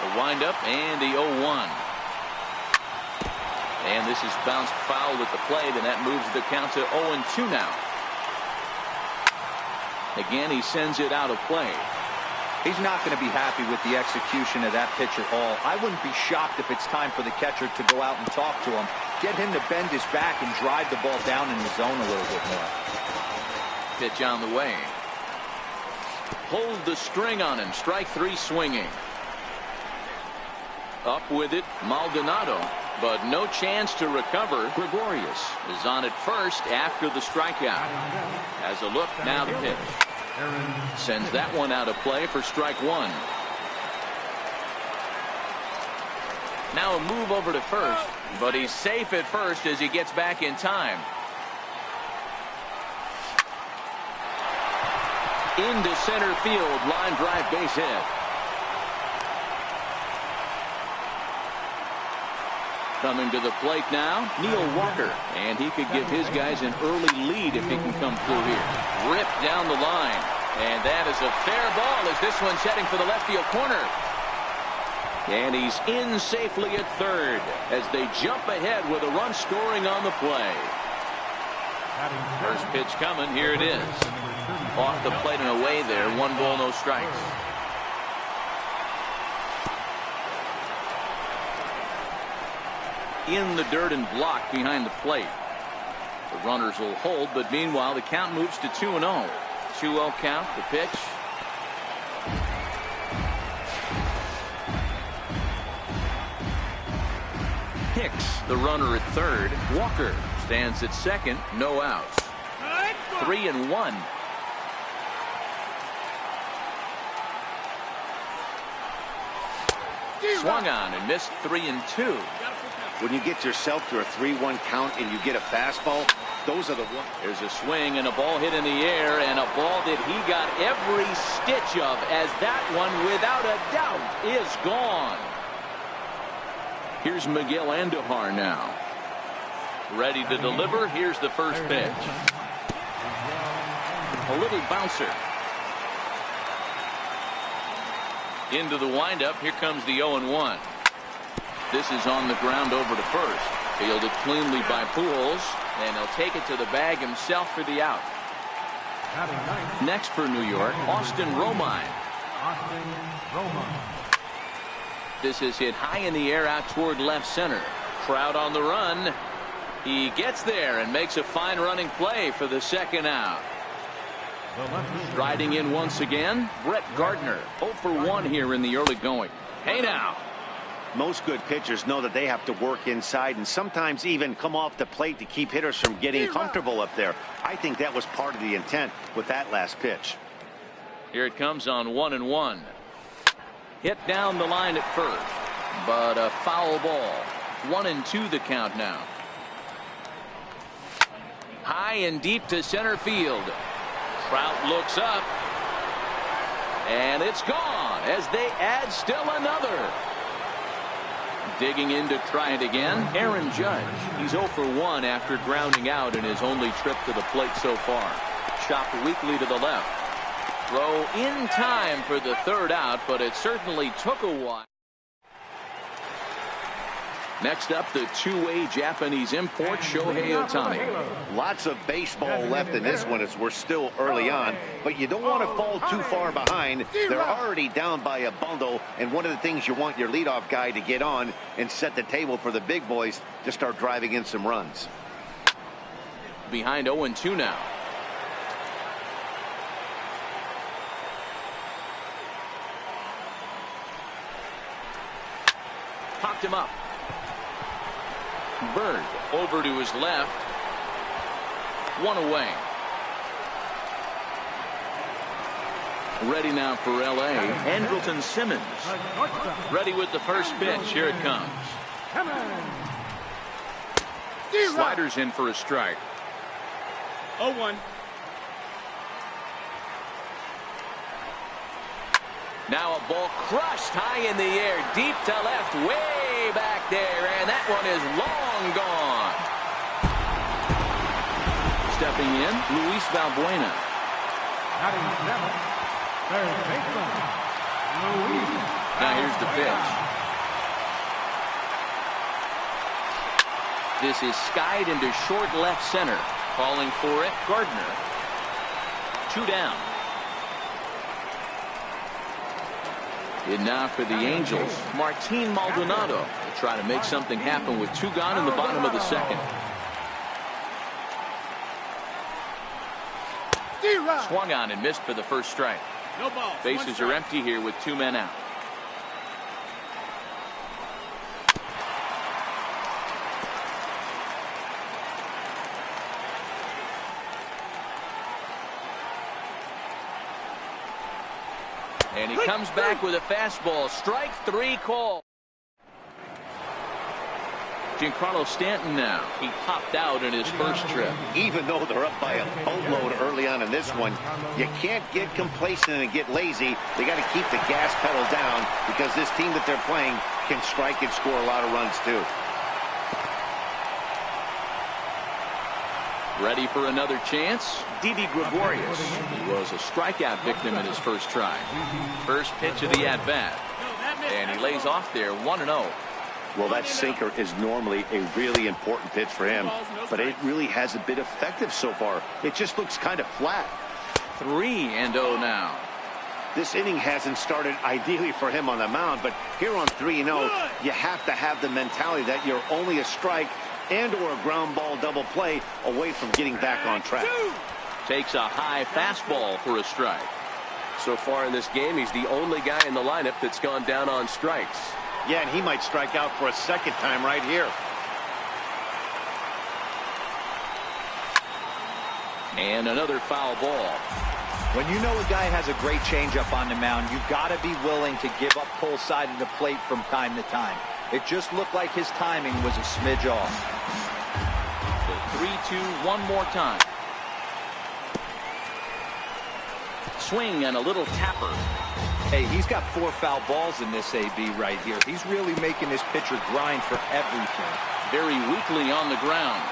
The windup and the 0-1. And this is bounced foul with the play. Then that moves the count to 0-2 now. Again, he sends it out of play. He's not going to be happy with the execution of that pitch at all. I wouldn't be shocked if it's time for the catcher to go out and talk to him. Get him to bend his back and drive the ball down in the zone a little bit more. Pitch on the way. Hold the string on him. Strike 3 swinging. Up with it, Maldonado. But no chance to recover. Gregorius is on at first after the strikeout. Has a look, now the pitch. Sends that one out of play for strike 1. Now a move over to first, but he's safe at first as he gets back in time. Into center field, line drive, base hit. Coming to the plate now, Neil Walker. And he could give his guys an early lead if he can come through here. Ripped down the line. And that is a fair ball as this one's heading for the left field corner. And he's in safely at third as they jump ahead with a run scoring on the play. First pitch coming, here it is. Off the plate and away there, 1 ball, no strikes. In the dirt and blocked behind the plate. The runners will hold, but meanwhile the count moves to 2-0. 2-0 count, the pitch. Hicks, the runner at third. Walker stands at second, no outs. 3-1. Swung on and missed 3-2. When you get yourself to a 3-1 count and you get a fastball, those are the ones. There's a swing and a ball hit in the air, and a ball that he got every stitch of, as that one without a doubt is gone. Here's Miguel Andujar now. Ready to deliver. Here's the first pitch. A little bouncer. Into the windup. Here comes the 0-1. This is on the ground over to first. Fielded cleanly by Pujols, and he'll take it to the bag himself for the out. Next for New York, Austin Romine. This is hit high in the air out toward left center. Trout on the run. He gets there and makes a fine running play for the second out. Striding in once again, Brett Gardner. 0 for 1 here in the early going. Hey now. Most good pitchers know that they have to work inside and sometimes even come off the plate to keep hitters from getting comfortable up there. I think that was part of the intent with that last pitch. Here it comes on 1-1. Hit down the line at first, but a foul ball. 1-2 the count now. High and deep to center field. Trout looks up, and it's gone as they add still another. Digging in to try it again, Aaron Judge. He's 0 for 1 after grounding out in his only trip to the plate so far. Chopped weakly to the left. Throw in time for the third out, but it certainly took a while. Next up, the two-way Japanese import, Shohei Ohtani. Lots of baseball left in this one as we're still early on, but you don't want to fall too far behind. They're already down by a bundle, and one of the things you want your leadoff guy to get on and set the table for the big boys to start driving in some runs. Behind 0-2 now. Popped him up. Bird over to his left. 1 away. Ready now for LA. Andrelton Simmons. Ready with the first pitch. Here it comes. Sliders in for a strike. 0-1. Now a ball crushed high in the air, deep to left, way back there, and that one is long gone. Stepping in, Luis Valbuena. Batting seventh, third baseman, Luis. Now here's the pitch. This is skied into short left center. Calling for it, Gardner. 2 down. In now for the Angels, Martin Maldonado to try to make something happen with 2 gone in the bottom of the second. Swung on and missed for the first strike. No ball. Bases are empty here with 2 men out. And he comes back with a fastball. Strike 3 call. Giancarlo Stanton now. He popped out in his first trip. Even though they're up by a boatload early on in this one, you can't get complacent and get lazy. They got to keep the gas pedal down because this team that they're playing can strike and score a lot of runs too. Ready for another chance? Didi Gregorius. He was a strikeout victim in his first try. First pitch of the at-bat. And he lays off there 1-0. Well, that sinker is normally a really important pitch for him, but it really hasn't been effective so far. It just looks kind of flat. 3-0 now. This inning hasn't started ideally for him on the mound, but here on 3-0, you have to have the mentality that you're only a strike and or a ground ball double play away from getting back on track. Takes a high fastball for a strike. So far in this game, he's the only guy in the lineup that's gone down on strikes. Yeah, and he might strike out for a second time right here. And another foul ball. When you know a guy has a great changeup on the mound, you've got to be willing to give up pull side of the plate from time to time. It just looked like his timing was a smidge off. So 3-2 one more time. Swing and a little tapper. Hey, he's got 4 foul balls in this AB right here. He's really making this pitcher grind for everything. Very weakly on the ground.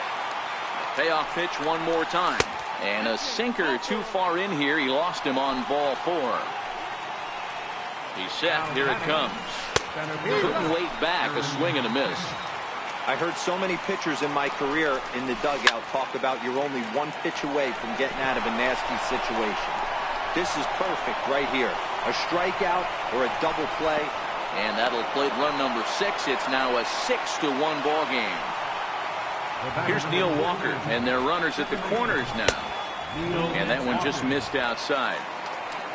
Payoff pitch one more time. And a sinker too far in here. He lost him on ball 4. He's set. Here it comes. Couldn't wait back. A swing and a miss. I heard so many pitchers in my career in the dugout talk about you're only 1 pitch away from getting out of a nasty situation. This is perfect right here. A strikeout or a double play. And that'll plate run number 6. It's now a 6-1 ball game. Here's Neil Walker, and they're runners at the corners now. And that one just missed outside.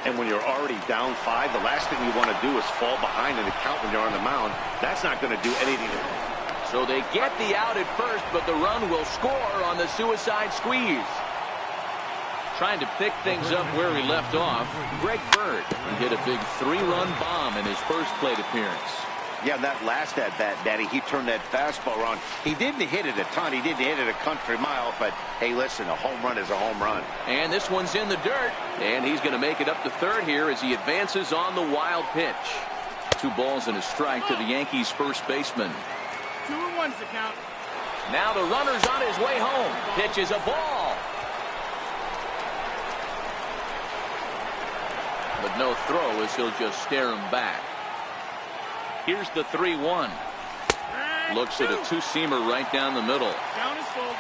And when you're already down 5, the last thing you want to do is fall behind in the count when you're on the mound. That's not going to do anything. So they get the out at first, but the run will score on the suicide squeeze. Trying to pick things up where he left off, Greg Bird. He hit a big 3-run bomb in his first plate appearance. Yeah, that last at-bat, Daddy, he turned that fastball around. He didn't hit it a ton. He didn't hit it a country mile. But, hey, listen, a home run is a home run. And this one's in the dirt. And he's going to make it up to third here as he advances on the wild pitch. 2 balls and a strike to the Yankees' first baseman. 2-1's the count. Now the runner's on his way home. Pitch is a ball. But no throw as he'll just stare him back. Here's the 3-1. Looks at a 2-seamer right down the middle. Count is full.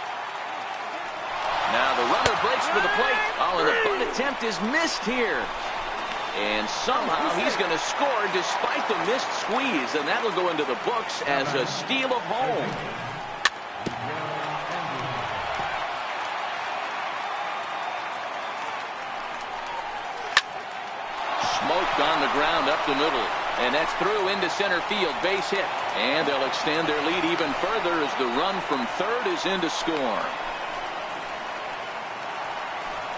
Now the runner breaks for the plate. Oh, and the bunt attempt is missed here. And somehow he's going to score despite the missed squeeze. And that'll go into the books as a steal of home. Smoked on the ground up the middle. And that's through into center field. Base hit. And they'll extend their lead even further as the run from third is in to score.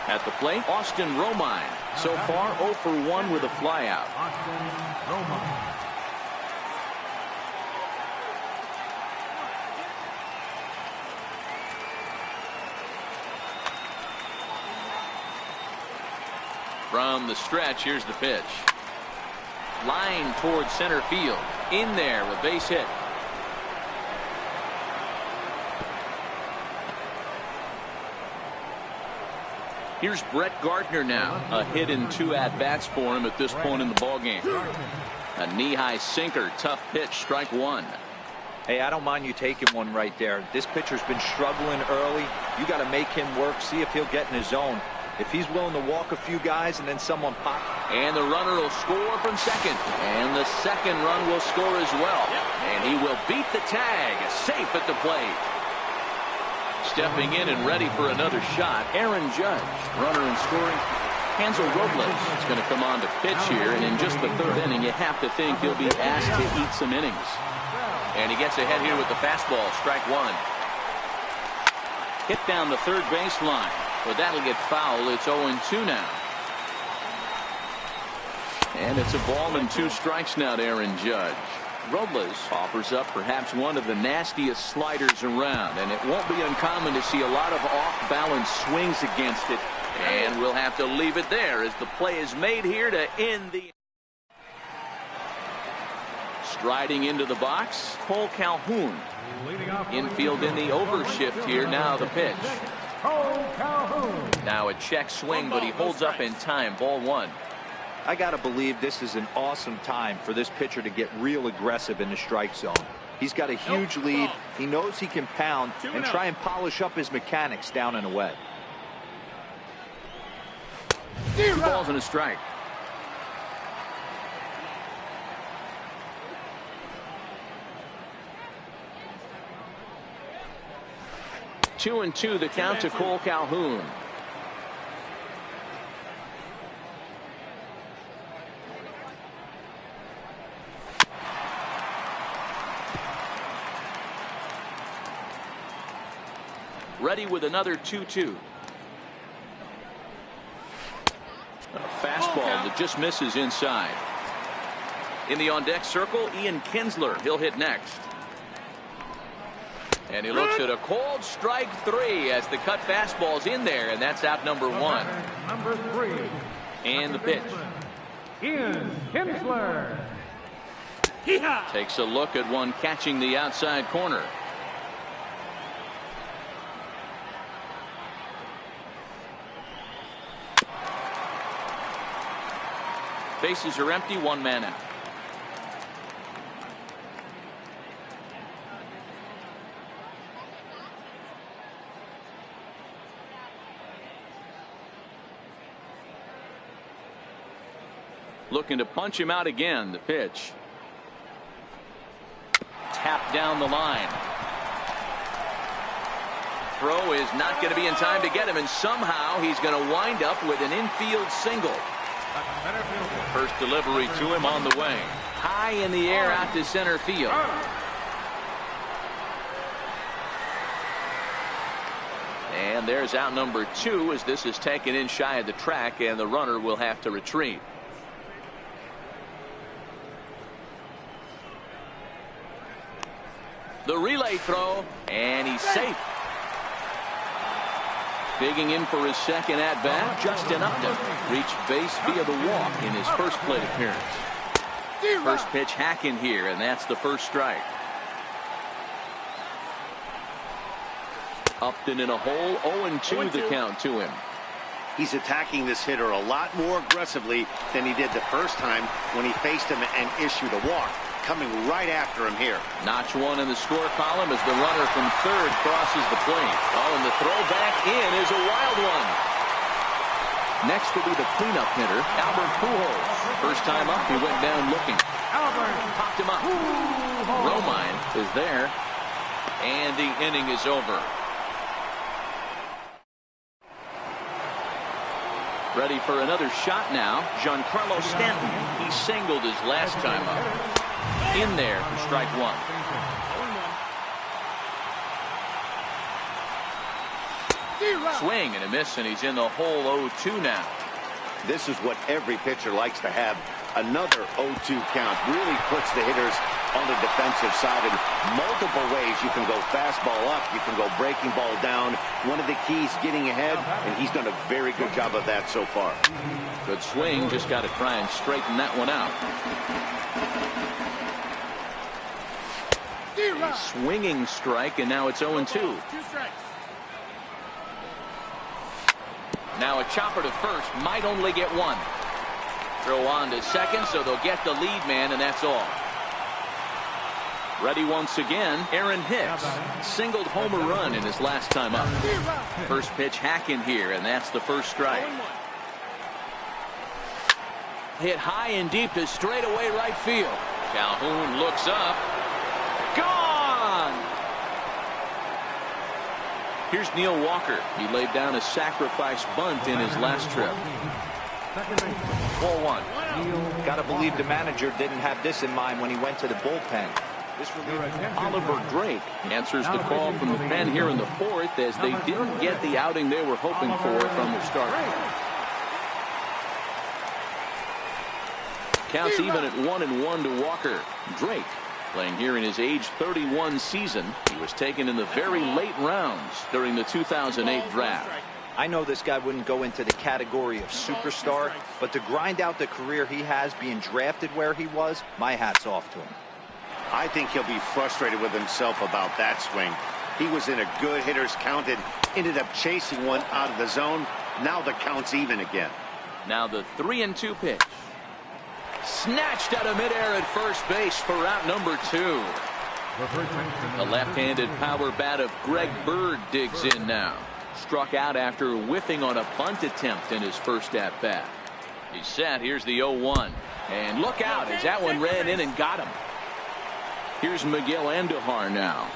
At the plate, Austin Romine. So far, 0 for 1 with a flyout. Austin Romine. From the stretch, here's the pitch. Line towards center field. In there, a base hit. Here's Brett Gardner now. A hit in 2 at-bats for him at this point in the ballgame. A knee-high sinker. Tough pitch. Strike 1. Hey, I don't mind you taking one right there. This pitcher's been struggling early. You got to make him work, see if he'll get in his zone. If he's willing to walk a few guys and then someone pop. And the runner will score from second. And the second run will score as well. And he will beat the tag. Safe at the plate. Stepping in and ready for another shot, Aaron Judge. Runner in scoring. Hansel Robles is going to come on to pitch here. And in just the third inning, you have to think he'll be asked to eat some innings. And he gets ahead here with the fastball. Strike one. Hit down the third baseline. But that'll get foul. It's 0-2 now. And it's a ball and 2 strikes now to Aaron Judge. Robles offers up perhaps one of the nastiest sliders around. And it won't be uncommon to see a lot of off-balance swings against it. And we'll have to leave it there as the play is made here to end the. Striding into the box, Cole Calhoun. Infield in the overshift here. Now the pitch. Now a check swing, but he holds up in time. Ball 1. I got to believe this is an awesome time for this pitcher to get real aggressive in the strike zone. He's got a huge lead. He knows he can pound and try and polish up his mechanics down and away. 2 balls and a strike. Two and 2 the count to Cole Calhoun. Ready with another 2-2. A fastball that just misses inside. In the on deck circle, Ian Kinsler. He'll hit next. And he looks at a cold strike 3 as the cut fastball's in there, and that's out number 1. Number 3. And the pitch. Ian Kinsler. Takes a look at one catching the outside corner. Bases are empty, 1 man out. Looking to punch him out again. The pitch. Tap down the line. Throw is not going to be in time to get him, and somehow he's going to wind up with an infield single. First delivery to him on the way. High in the air out to center field. And there's out number 2 as this is taken in shy of the track, and the runner will have to retreat. The relay throw, and he's safe. Digging in for his second at-bat, Justin Upton reached base via the walk in his first plate appearance. First pitch hacking here, and that's the first strike. Upton in a hole, 0-2 the count to him. He's attacking this hitter a lot more aggressively than he did the first time when he faced him and issued a walk. Coming right after him here. Notch 1 in the score column as the runner from third crosses the plate. Oh, and the throw back in is a wild one. Next will be the cleanup hitter, Albert Pujols. First time up, he went down looking. Albert popped him up. Romine is there, and the inning is over. Ready for another shot now. Giancarlo Stanton. He singled his last time up. In there for strike 1. Swing and a miss, and he's in the hole 0-2 now. This is what every pitcher likes to have. Another 0-2 count really puts the hitters on the defensive side in multiple ways. You can go fastball up, you can go breaking ball down. One of the keys, getting ahead, and he's done a very good job of that so far. Good swing, just got to try and straighten that one out. A swinging strike, and now it's 0-2. 2 strikes. Now a chopper to first, might only get 1. Throw on to second, so they'll get the lead man, and that's all. Ready once again, Aaron Hicks. Singled homer run in his last time up. First pitch hacking here, and that's the first strike. Hit high and deep to straightaway right field. Calhoun looks up. Gone! Here's Neil Walker. He laid down a sacrifice bunt in his last trip. 4-1. Got to believe the manager didn't have this in mind when he went to the bullpen. Oliver Drake answers the call from the pen here in the fourth as they didn't get the outing they were hoping for from the start. Counts even at 1-1 to Walker. Drake playing here in his age 31 season. He was taken in the very late rounds during the 2008 draft. I know this guy wouldn't go into the category of superstar, but to grind out the career he has being drafted where he was, my hat's off to him. I think he'll be frustrated with himself about that swing. He was in a good hitter's count and ended up chasing one out of the zone. Now the count's even again. Now the 3-2 pitch. Snatched out of midair at first base for out number 2. The left-handed power bat of Greg Bird digs in now. Struck out after whiffing on a bunt attempt in his first at-bat. He's set. Here's the 0-1. And look out as that one ran in and got him. Here's Miguel Andujar now.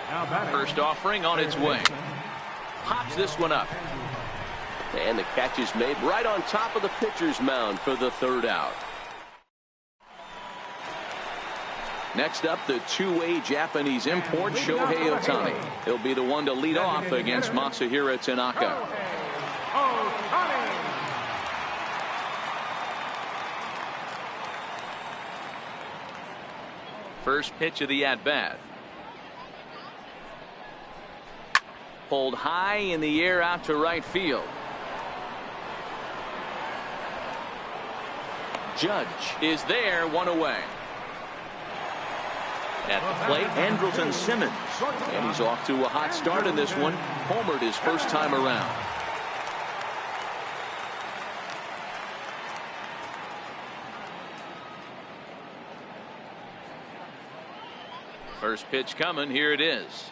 First offering on its way. Pops this one up. And the catch is made right on top of the pitcher's mound for the third out. Next up, the two-way Japanese import, Shohei Ohtani. He'll be the one to lead off against Masahiro Tanaka. First pitch of the at-bat. Pulled high in the air out to right field. Judge is there, one away. At the plate, Andrelton Simmons. And he's off to a hot start in this one. Homered his first time around. First pitch coming. Here it is.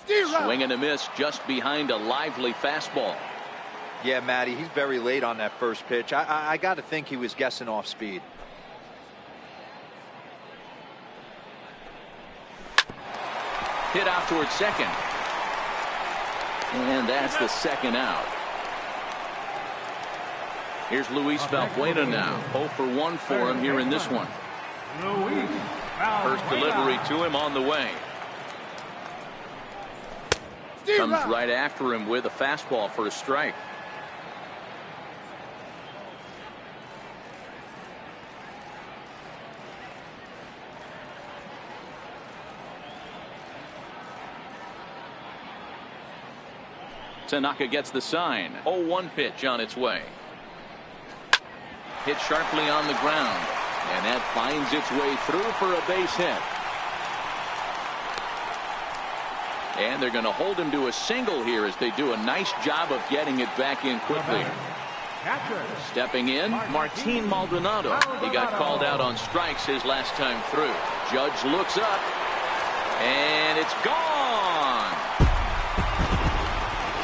Swing and a miss just behind a lively fastball. Yeah, Matty, he's very late on that first pitch. I got to think he was guessing off speed. Hit out towards second. And that's the second out. Here's Luis Valbuena now. 0 for 1 for him here in this one. First delivery to him on the way. Comes right after him with a fastball for a strike. Tanaka gets the sign. 0-1 pitch on its way. Hit sharply on the ground. And that finds its way through for a base hit. And they're going to hold him to a single here as they do a nice job of getting it back in quickly. Stepping in, Martin Maldonado. He got called out on strikes his last time through. Judge looks up. And it's gone.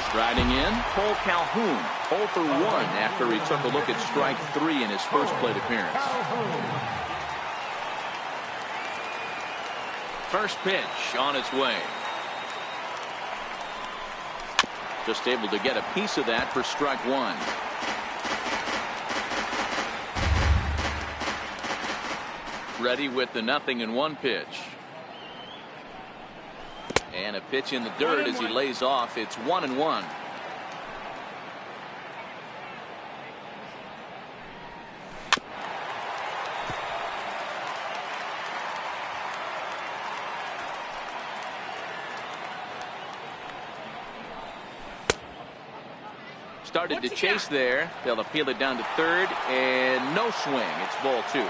Striding in, Cole Calhoun, 0 for 1 after he took a look at strike 3 in his first plate appearance. First pitch on its way. Just able to get a piece of that for strike 1. Ready with the 0-1 pitch. And a pitch in the dirt as he lays off. It's 1-1. Started to chase there. They'll appeal it down to third, and no swing. It's ball 2.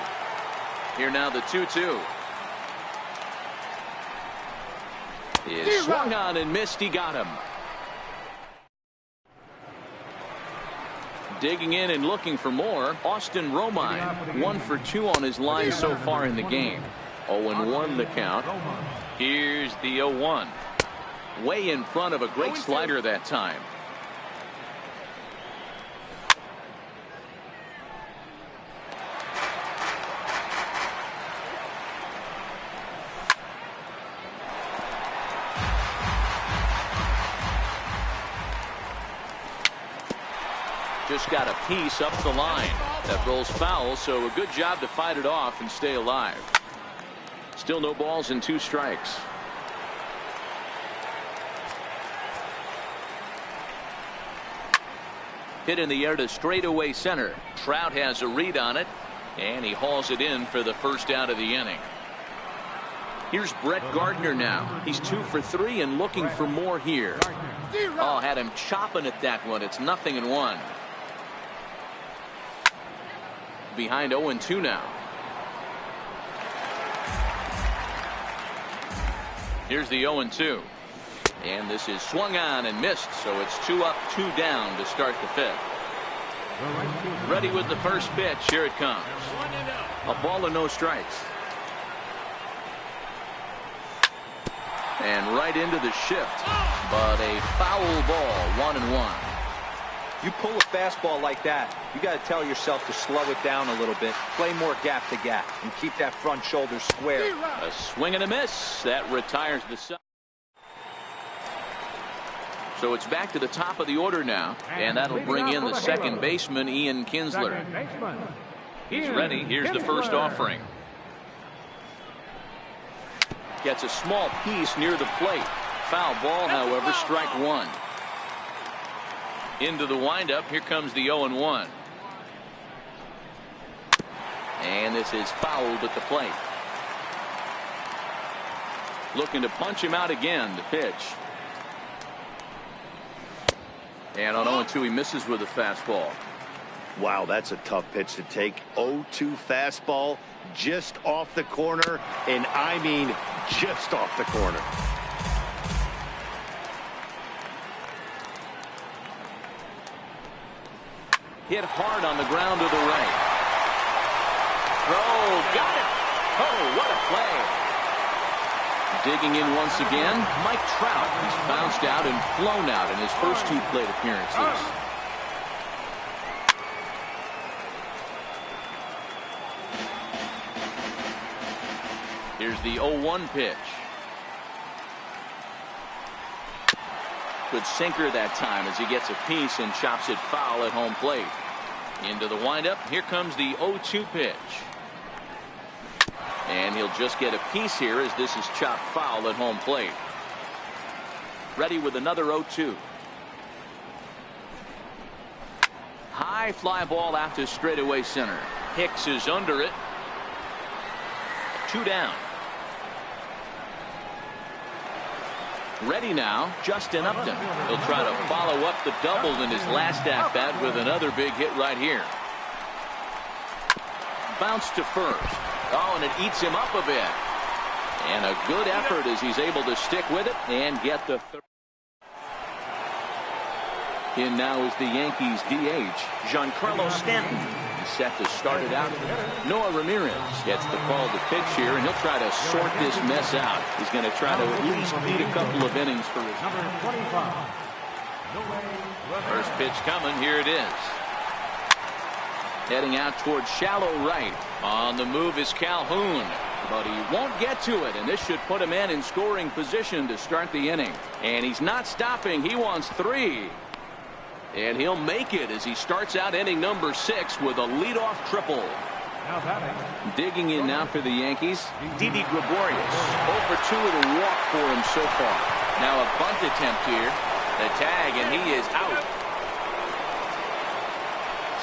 Here now the 2-2. Is swung on and missed. He got him. Digging in and looking for more, Austin Romine, 1 for 2 on his line so far in the game. 0-1 the count. Here's the 0-1. Way in front of a great slider that time. Just got a piece up the line. That rolls foul, so a good job to fight it off and stay alive. Still no balls and 2 strikes. Hit in the air to straightaway center. Trout has a read on it, and he hauls it in for the first out of the inning. Here's Brett Gardner now. He's 2 for 3 and looking for more here. Oh, had him chopping at that one. It's 0-1. Behind 0-2 now. Here's the 0-2. And this is swung on and missed, so it's 2 up, 2 down to start the 5th. Ready with the first pitch. Here it comes. A ball and no strikes. And right into the shift. But a foul ball, 1-1. You pull a fastball like that, you got to tell yourself to slow it down a little bit, play more gap to gap, and keep that front shoulder square. A swing and a miss. That retires the side. So it's back to the top of the order now, and that'll bring in the second baseman, Ian Kinsler. He's ready. Here's the first offering. Gets a small piece near the plate. Foul ball, however, strike 1. Into the windup. Here comes the 0-1. And this is fouled at the plate. Looking to punch him out again. The pitch. And on 0-2, he misses with a fastball. Wow, that's a tough pitch to take. 0-2 fastball just off the corner, and I mean just off the corner. Hit hard on the ground to the right. Throw, got it. Oh, what a play. Digging in once again, Mike Trout. He's bounced out and flown out in his first 2 plate appearances. Here's the 0-1 pitch. Good sinker that time as he gets a piece and chops it foul at home plate. Into the windup. Here comes the 0-2 pitch. And he'll just get a piece here as this is chopped foul at home plate. Ready with another 0-2. High fly ball out to straightaway center. Hicks is under it. 2 down. Ready now, Justin Upton. He'll try to follow up the double in his last at-bat with another big hit right here. Bounce to first. Oh, and it eats him up a bit. And a good effort as he's able to stick with it and get the third. In now is the Yankees DH, Giancarlo Stanton. He's set to start it out. Noah Ramirez gets the call to pitch here, and he'll try to sort this mess out. He's going to try to at least beat a couple of innings for his Number 25. first pitch coming. Here it is. Heading out towards shallow right. On the move is Calhoun, but he won't get to it, and this should put him in scoring position to start the inning. And he's not stopping. He wants 3. And he'll make it as he starts out inning number 6 with a leadoff triple. Now batting. Digging in now for the Yankees, Didi Gregorius. 0 for 2 with a walk for him so far. Now a bunt attempt here. The tag, and he is out.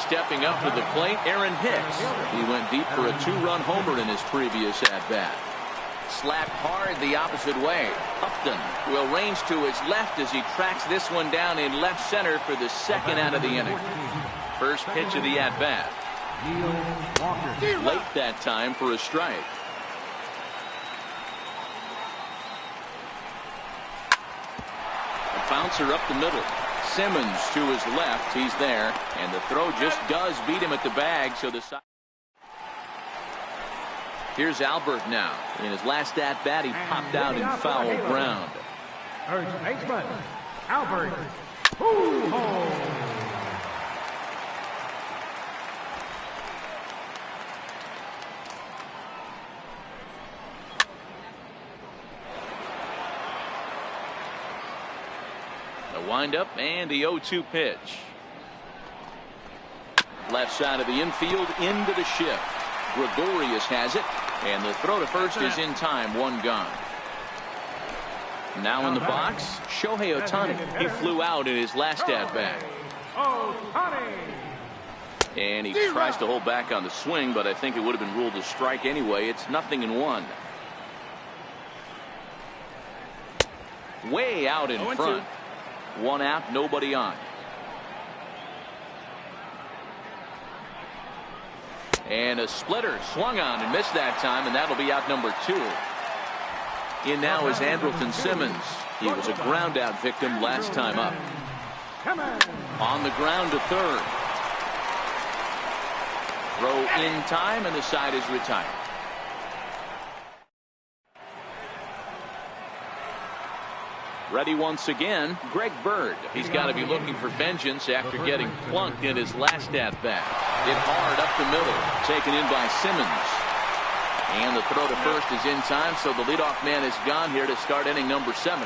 Stepping up to the plate, Aaron Hicks. He went deep for a 2-run homer in his previous at-bat. Slapped hard the opposite way. Upton will range to his left as he tracks this one down in left center for the second out of the inning. First pitch of the at-bat. Late that time for a strike. A bouncer up the middle. Simmons to his left. He's there. And the throw just does beat him at the bag. So the side. Here's Albert now. In his last at bat, he popped out in foul ground. First baseman, Albert. Pujols. The windup and the 0-2 pitch. Left side of the infield into the shift. Gregorius has it, and the throw to first is in time. One gone. Now in the box, Shohei Ohtani. He flew out in his last at bat. And he tries to hold back on the swing, but I think it would have been ruled a strike anyway. It's 0-1. Way out in front. One out, nobody on. And a splitter swung on and missed that time, and that'll be out number 2. In now is Andrelton Simmons. He was a ground out victim last time up. On the ground to third. Throw in time, and the side is retired. Ready once again, Greg Bird. He's got to be looking for vengeance after getting plunked in his last at bat. Hit hard up the middle, taken in by Simmons. And the throw to first is in time, so the leadoff man is gone here to start inning number 7.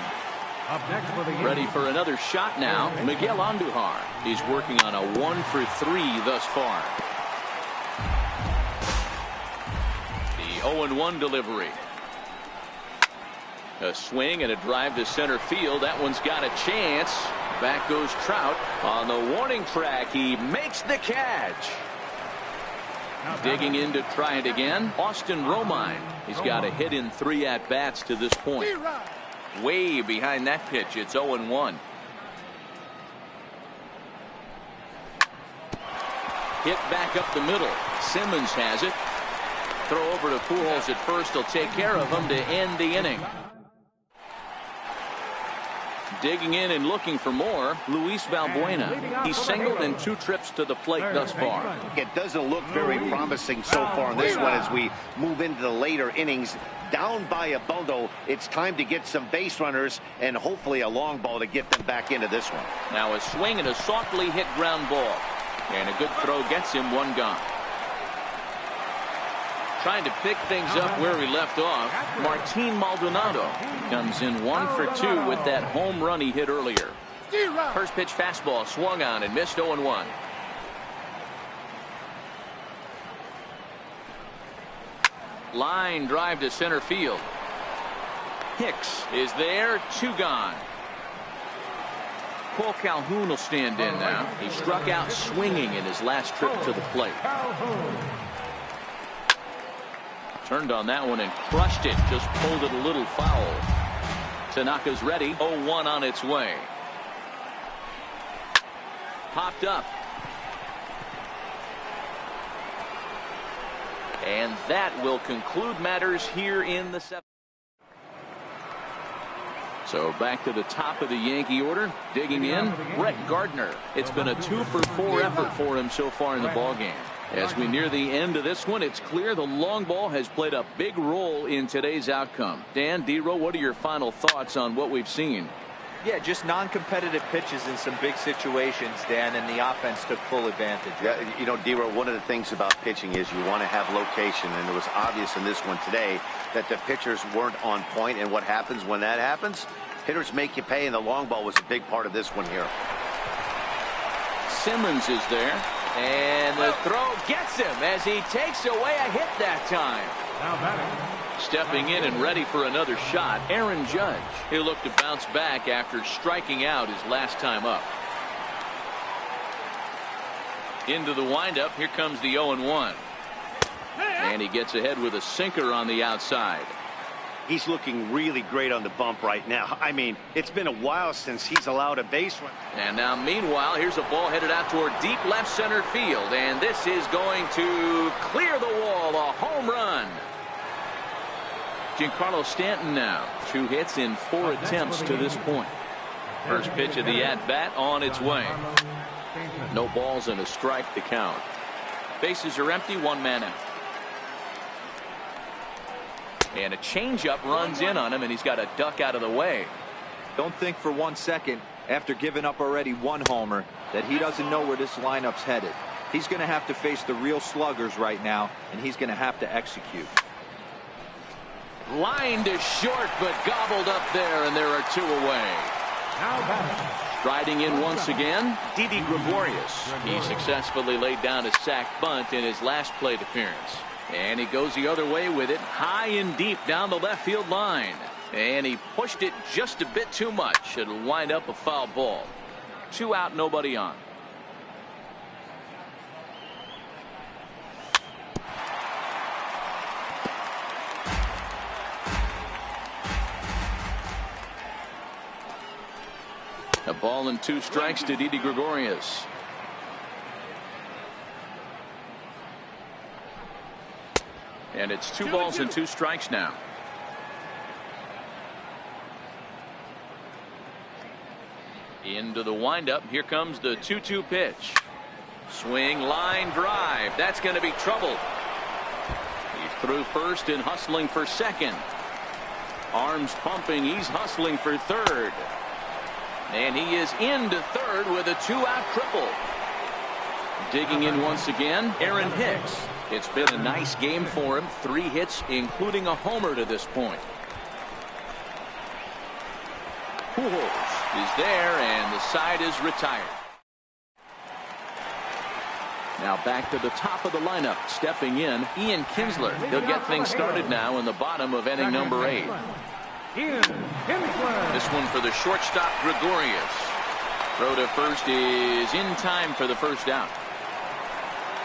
Ready for another shot now, Miguel Andujar. He's working on a 1-for-3 thus far. The 0-1 delivery. A swing and a drive to center field. That one's got a chance. Back goes Trout. On the warning track, he makes the catch. Digging in to try it again, Austin Romine. He's got a hit in 3 at-bats to this point. Way behind that pitch. It's 0-1. Hit back up the middle. Simmons has it. Throw over to Pujols at first. He'll take care of him to end the inning. Digging in and looking for more, Luis Valbuena. He's singled in 2 trips to the plate thus far. It doesn't look very promising so far in this one as we move into the later innings. Down by a bundle, it's time to get some base runners and hopefully a long ball to get them back into this one. Now a swing and a softly hit ground ball. And a good throw gets him 1 gone. Trying to pick things up where we left off, Martin Maldonado comes in 1 for 2 with that home run he hit earlier. First pitch fastball swung on and missed. 0-1. Line drive to center field. Hicks is there. 2 gone. Cole Calhoun will stand in now. He struck out swinging in his last trip to the plate. Turned on that one and crushed it. Just pulled it a little foul. Tanaka's ready. 0-1 on its way. Popped up. And that will conclude matters here in the 7th. So back to the top of the Yankee order. Digging in, Brett Gardner. It's been a 2-for-4 effort for him so far in the ballgame. As we near the end of this one, it's clear the long ball has played a big role in today's outcome. Dan, D-Row, what are your final thoughts on what we've seen? Yeah, just non-competitive pitches in some big situations, Dan, and the offense took full advantage. Yeah, you know, D-Row, one of the things about pitching is you want to have location, and it was obvious in this one today that the pitchers weren't on point, and what happens when that happens? Hitters make you pay, and the long ball was a big part of this one here. Simmons is there. And the throw gets him as he takes away a hit that time. Now batting. Stepping in and ready for another shot, Aaron Judge. He'll look to bounce back after striking out his last time up. Into the windup. Here comes the 0-1. And he gets ahead with a sinker on the outside. He's looking really great on the bump right now. I mean, it's been a while since he's allowed a base run. And now, meanwhile, here's a ball headed out toward deep left center field. And this is going to clear the wall. A home run. Giancarlo Stanton now. 2 hits in 4 attempts to this point. First pitch of the at-bat on its way. No balls and a strike to count. Bases are empty, one man out. And a changeup runs in on him, and he's got a duck out of the way. Don't think for 1 second, after giving up already one homer, that he doesn't know where this lineup's headed. He's going to have to face the real sluggers right now, and he's going to have to execute. Lined to short, but gobbled up there, and there are two away. Striding in once again, Didi Gregorius. He successfully laid down a sac bunt in his last plate appearance. And he goes the other way with it, high and deep down the left field line. And he pushed it just a bit too much. It'll wind up a foul ball. 2 out, nobody on. A ball and 2 strikes to Didi Gregorius. And it's 2 balls and 2 strikes now. Into the windup. Here comes the 2-2 pitch. Swing, line drive. That's going to be trouble. He's through first and hustling for second. Arms pumping. He's hustling for third. And he is into third with a 2-out triple. Digging in once again, Aaron Hicks. It's been a nice game for him. 3 hits, including a homer to this point. Pujols is there, and the side is retired. Now back to the top of the lineup. Stepping in, Ian Kinsler. He'll get things started now in the bottom of inning number 8. This one for the shortstop, Gregorius. Throw to first is in time for the first out.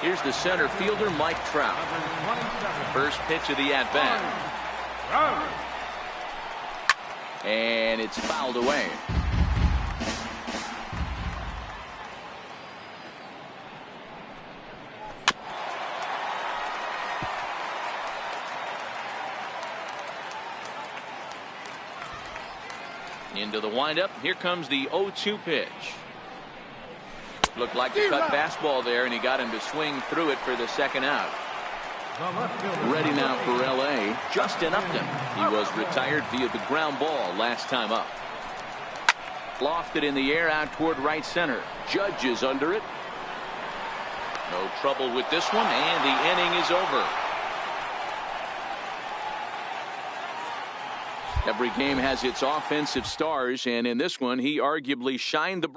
Here's the center fielder, Mike Trout. First pitch of the at-bat. And it's fouled away. Into the windup. Here comes the 0-2 pitch. Looked like a cut fastball there, and he got him to swing through it for the second out. Ready now for L.A., Justin Upton. He was retired via the ground ball last time up. Lofted in the air out toward right center. Judge is under it. No trouble with this one, and the inning is over. Every game has its offensive stars, and in this one, he arguably shined the